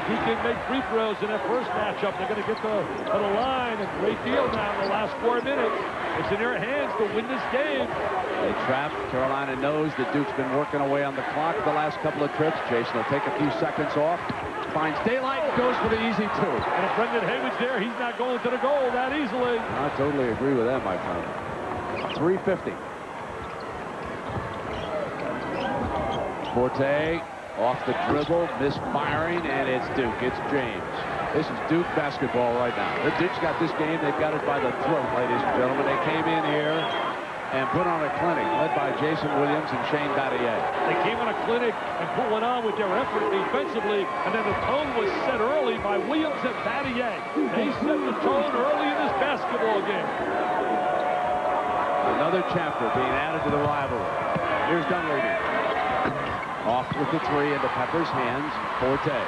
Duke didn't make free throws in that first matchup. They're going to get to the line a great deal now in the last 4 minutes. It's in their hands to win this game. They trap. Carolina knows that Duke's been working away on the clock the last couple of trips. Jason will take a few seconds off. Finds daylight and goes for the easy two. And if Brendan Haywood's there, he's not going to the goal that easily. I totally agree with that, my friend. 3:50. Forte off the dribble, misfiring, and it's Duke. It's James. This is Duke basketball right now. The Duke's got this game. They've got it by the throat, ladies and gentlemen. They came in here and put on a clinic led by Jason Williams and Shane Battier. They came on a clinic and put one on with their effort defensively, and then the tone was set early by Williams and Battier. They set the tone early in this basketball game. Another chapter being added to the rivalry. Here's Dunleavy. Off with the three into Pepper's hands. Forte.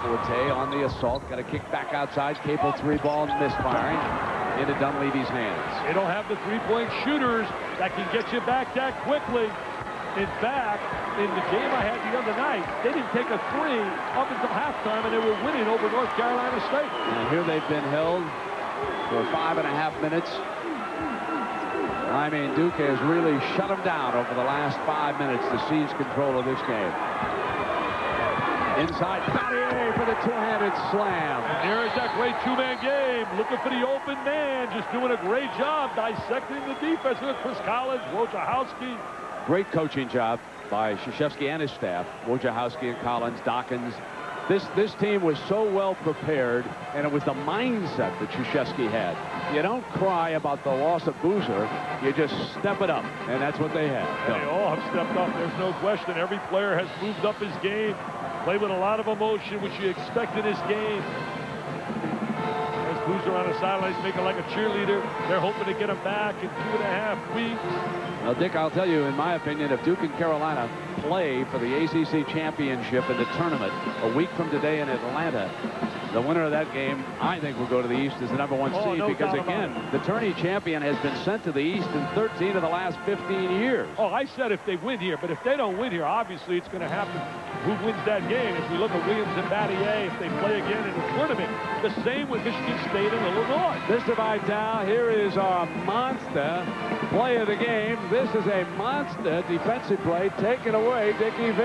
Forte on the assault. Got a kick back outside. Capel three ball misfiring into Dunleavy's hands. They don't have the three-point shooters that can get you back that quickly. In fact, in the game I had the other night, they didn't take a three up until halftime, and they were winning over North Carolina State. And here they've been held for 5.5 minutes. I mean, Duke has really shut them down over the last 5 minutes to seize control of this game. Inside, Battier for the two-handed slam. And there's that great two-man game. Looking for the open man. Just doing a great job dissecting the defense with Chris Collins, Wojciechowski. Great coaching job by Krzyzewski and his staff. Wojciechowski and Collins, Dawkins. This team was so well prepared, and it was the mindset that Krzyzewski had. You don't cry about the loss of Boozer. You just step it up, and that's what they had. They all have stepped up. There's no question. Every player has moved up his game. Played with a lot of emotion, which you expect in this game. As Boozer on the sidelines making like a cheerleader. They're hoping to get him back in 2.5 weeks. Well, Dick, I'll tell you, in my opinion, if Duke and Carolina play for the ACC championship in the tournament a week from today in Atlanta, the winner of that game, I think, will go to the East as the #1 seed. No because, doubt again, the tourney champion has been sent to the East in 13 of the last 15 years. Oh, I said if they win here, but if they don't win here, obviously it's going to happen. Who wins that game? As we look at Williams and Battier, if they play again in the tournament, the same with Michigan State and Illinois. Mr. Vitale, here is our monster play of the game. This is a monster defensive play. Take it away, Dickie V.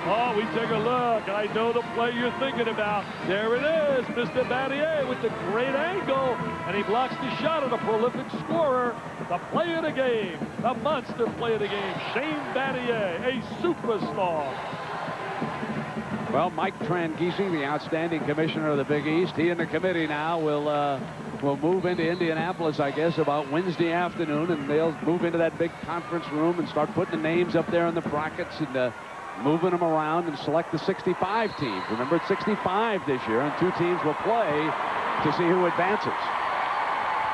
Oh, we take a look. I know the play you're thinking about. There it is, Mr. Battier with the great angle, and he blocks the shot of the prolific scorer. The play of the game, the monster play of the game, Shane Battier, a superstar. Well, Mike Tranghese, the outstanding commissioner of the Big East, he and the committee now will move into Indianapolis, I guess, about Wednesday afternoon, and they'll move into that big conference room and start putting the names up there in the brackets and moving them around and select the 65 teams. Remember, it's 65 this year, and 2 teams will play to see who advances.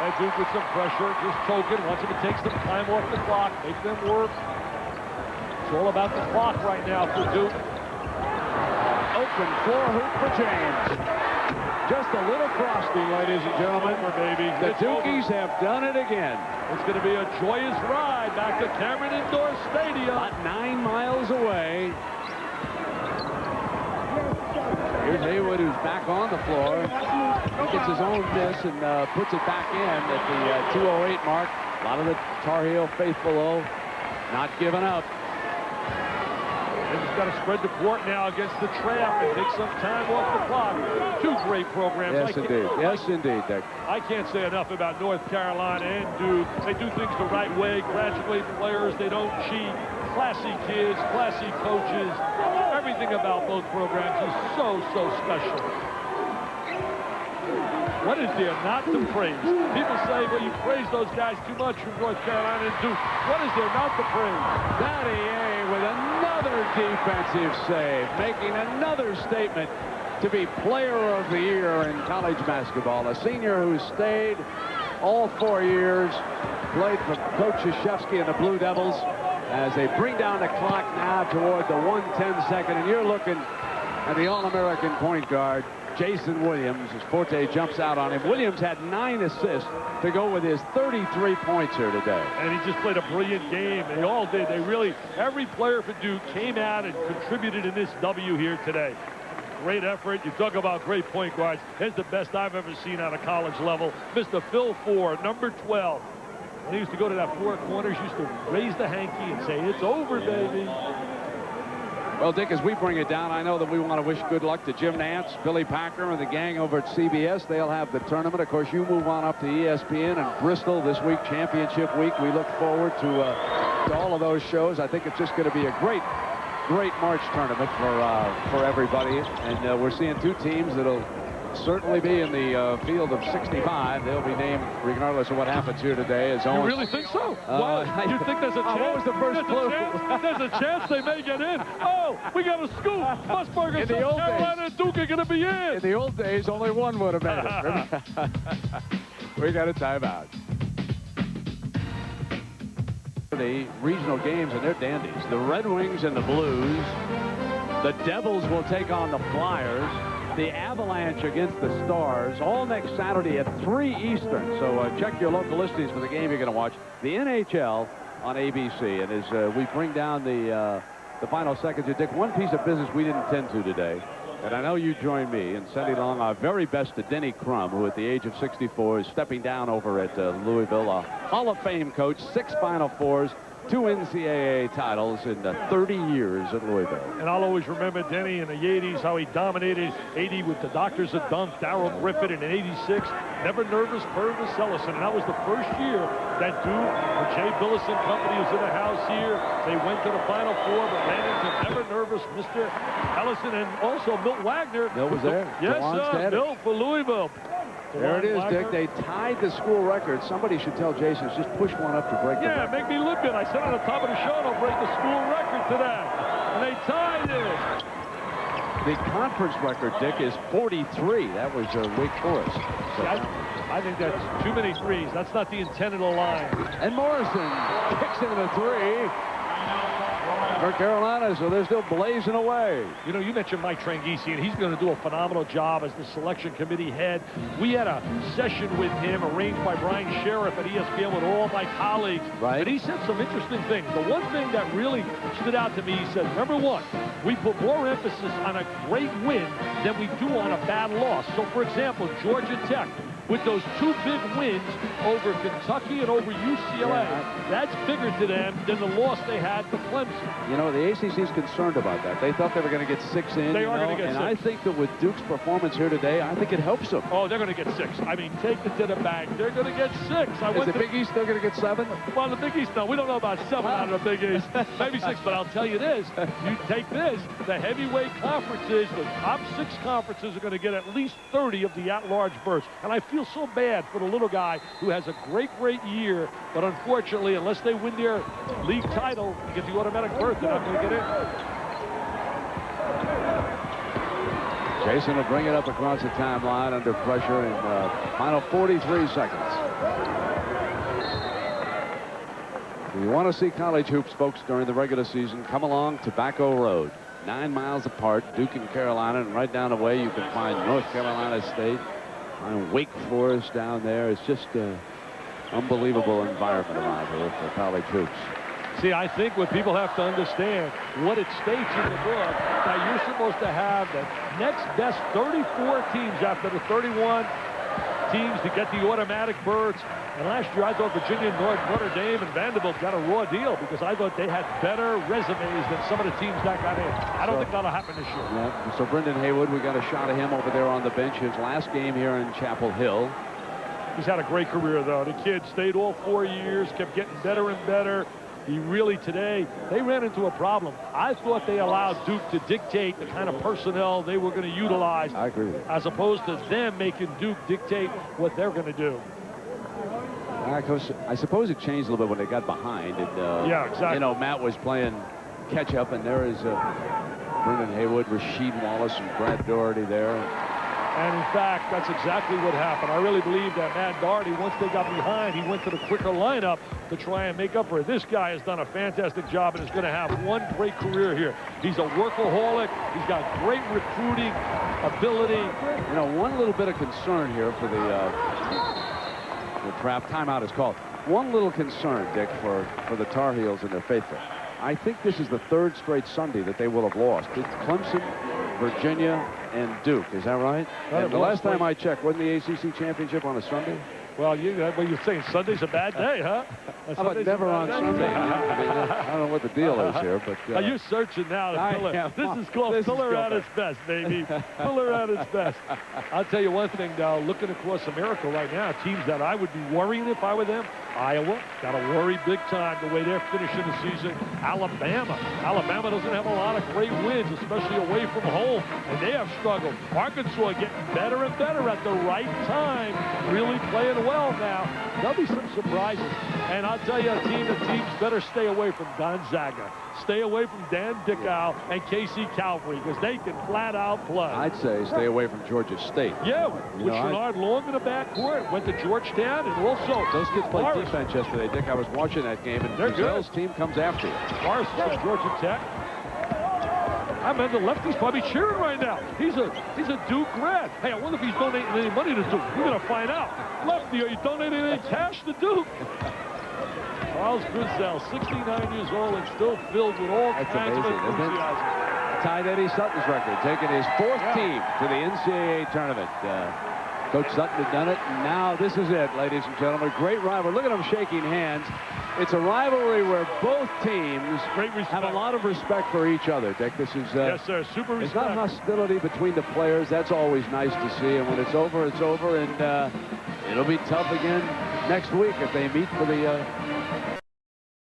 And Duke with some pressure, just choking, wants him to take some time off the clock, make them work. It's all about the clock right now for Duke. Open four-hoop for James. Just a little frosty, ladies and gentlemen. Baby. The Dukies have done it again. It's going to be a joyous ride back to Cameron Indoor Stadium. About 9 miles away. Here's Haywood, who's back on the floor. He gets his own miss and puts it back in at the 2:08 mark. A lot of the Tar Heel faithful, not giving up. And he's got to spread the court now against the trap and take some time off the clock. 2 great programs. Yes, indeed. Yes, indeed, Dick. I can't say enough about North Carolina and Duke. They do things the right way, graduate players. They don't cheat. Classy kids, classy coaches. Everything about both programs is so special. What is there not to praise? People say, well, you praise those guys too much from North Carolina and Duke. What is there not to praise? Battier with another defensive save, making another statement to be player of the year in college basketball. A senior who stayed all 4 years, played for Coach Krzyzewski and the Blue Devils as they bring down the clock now toward the 1:10 and you're looking at the All-American point guard, Jason Williams, as Forte jumps out on him. Williams had 9 assists to go with his 33 points here today. And he just played a brilliant game. They all did. They really, every player for Duke came out and contributed in this W here today. Great effort. You talk about great point guards. Here's the best I've ever seen at a college level. Mr. Phil Ford, number 12. When he used to go to that 4 corners, used to raise the hanky and say, it's over, baby. Well, Dick, as we bring it down, I know that we want to wish good luck to Jim Nance, Billy Packer, and the gang over at CBS. They'll have the tournament. Of course, you move on up to ESPN and Bristol this week, championship week. We look forward to all of those shows. I think it's just going to be a great great March tournament for everybody. And we're seeing two teams that'll certainly be in the field of 65. They'll be named, regardless of what happens here today, as You Owens. really think so? Well, you think there's a chance? What was the first clue? There's a chance they may get in. Oh, we got a scoop. Musburger, In the South old Carolina, and Duke are going to be in. In the old days, only one would have made it. We got a timeout. The regional games, and they're dandies. The Red Wings and the Blues. The Devils will take on the Flyers. The Avalanche against the Stars, all next Saturday at 3 Eastern. So check your local listings for the game you're going to watch. The NHL on ABC. And as we bring down the final seconds, Dick, one piece of business we didn't tend to today, and I know you join me in sending along our very best to Denny Crum, who at the age of 64 is stepping down over at Louisville, a Hall of Fame coach, 6 Final Fours, 2 NCAA titles in 30 years at Louisville. And I'll always remember Denny in the 80s, how he dominated 80 with the Doctors of Dunk, Darryl Griffith, and in 86, Never Nervous, Purvis Ellison. And that was the first year that Duke, the Jay Billis and company was in the house here. They went to the Final Four, but ran into Never Nervous, Mr. Ellison, and also Milt Wagner. Milt was there. Yes, sir, Milt for Louisville. There it is, Dick. They tied the school record. Somebody should tell Jason, just push one up to break the record. Yeah, make me look good. I said on the top of the show, they'll break the school record today. And they tied it. The conference record, Dick, is 43. That was Wake Forest. So. I think that's too many threes. That's not the intent of the line. And Morrison kicks in the 3 for Carolina, so they're still blazing away. You know, you mentioned Mike Tranghese, and he's going to do a phenomenal job as the selection committee head. We had a session with him arranged by Brian Sheriff at ESPN with all my colleagues. Right. And he said some interesting things. The one thing that really stood out to me, he said, number one, we put more emphasis on a great win than we do on a bad loss. So, for example, Georgia Tech, with those 2 big wins over Kentucky and over UCLA, that's bigger to them than the loss they had to Clemson. You know, the ACC's concerned about that. They thought they were going to get 6 in. They are going to get 6. And I think that with Duke's performance here today, I think it helps them. Oh, they're going to get 6. I mean, take it to the bank. They're going to get 6. Is the Big East still going to get 7? Well, the Big East, no. We don't know about 7 out of the Big East. Maybe 6, but I'll tell you this. You take this, the heavyweight conferences, the top 6 conferences are going to get at least 30 of the at-large berths. And I feel so bad for the little guy who has a great year, but unfortunately, unless they win their league title and get the automatic berth, they're not going to get in. Jason will bring it up across the timeline under pressure in final 43 seconds. If you want to see college hoops, folks, during the regular season, come along Tobacco Road. 9 miles apart, Duke and Carolina, and right down the way you can find North Carolina State. And Wake Forest down there. It's just an unbelievable environment around here for college hoops. See, I think what people have to understand, what it states in the book, that you're supposed to have the next best 34 teams after the 31 teams to get the automatic berths. And last year, I thought Virginia, Notre Dame, and Vanderbilt got a raw deal because I thought they had better resumes than some of the teams that got in. I don't think that'll happen this year. Yeah. So Brendan Haywood, we got a shot of him over there on the bench. His last game here in Chapel Hill. He's had a great career, though. The kid stayed all 4 years, kept getting better and better. He really, today, they ran into a problem. I thought they allowed Duke to dictate the kind of personnel they were going to utilize. I agree with you. As opposed to them making Duke dictate what they're going to do. I suppose it changed a little bit when they got behind. And, yeah, exactly. You know, Matt was playing catch-up, and there is Brendan Haywood, Rasheed Wallace, and Brad Doherty there. And, in fact, that's exactly what happened. I really believe that Matt Doherty, once they got behind, he went to the quicker lineup to try and make up for it. This guy has done a fantastic job and is going to have one great career here. He's a workaholic. He's got great recruiting ability. You know, one little bit of concern here for the trap. Timeout is called. One little concern, Dick, for the Tar Heels and their faithful. I think this is the 3rd straight Sunday that they will have lost. It's Clemson, Virginia, and Duke. Is that right? And the last time I checked, wasn't the ACC championship on a Sunday? Well, you're saying Sunday's a bad day, huh? How about never on Sunday? I don't know what the deal is here, but... Are you searching now to Pillar? This is called Pillar at its best, baby. Pillar at its best. I'll tell you one thing, though. Looking across America right now, teams that I would be worrying if I were them, Iowa got to worry big time the way they're finishing the season. Alabama doesn't have a lot of great wins, especially away from home, and they have struggled. Arkansas getting better and better at the right time, really playing well now. There'll be some surprises, and I'll tell you, teams better stay away from Gonzaga. Stay away from Dan Dickau and KC Calvary, because they can flat out play. I'd say stay away from Georgia State. Yeah, with Shenard Long in the backcourt, went to Georgetown, and also those kids played Morris. defense yesterday. Dick, I was watching that game, and They're Brazil's good. team comes after you. Morris from Georgia Tech. I mean, the lefty's probably cheering right now. He's a Duke grad. Hey, I wonder if he's donating any money to Duke. We're gonna find out. Lefty, are you donating any cash to Duke? Charles Grisel, 69 years old and still filled with all kinds of enthusiasm. Tied Eddie Sutton's record, taking his fourth team to the NCAA tournament. Coach Sutton had done it, and now this is it, ladies and gentlemen. Great rivalry. Look at them shaking hands. It's a rivalry where both teams have a lot of respect for each other, Dick. This is yes, sir. Super respect. There's not hostility between the players. That's always nice to see. And when it's over, it's over. And it'll be tough again next week if they meet for the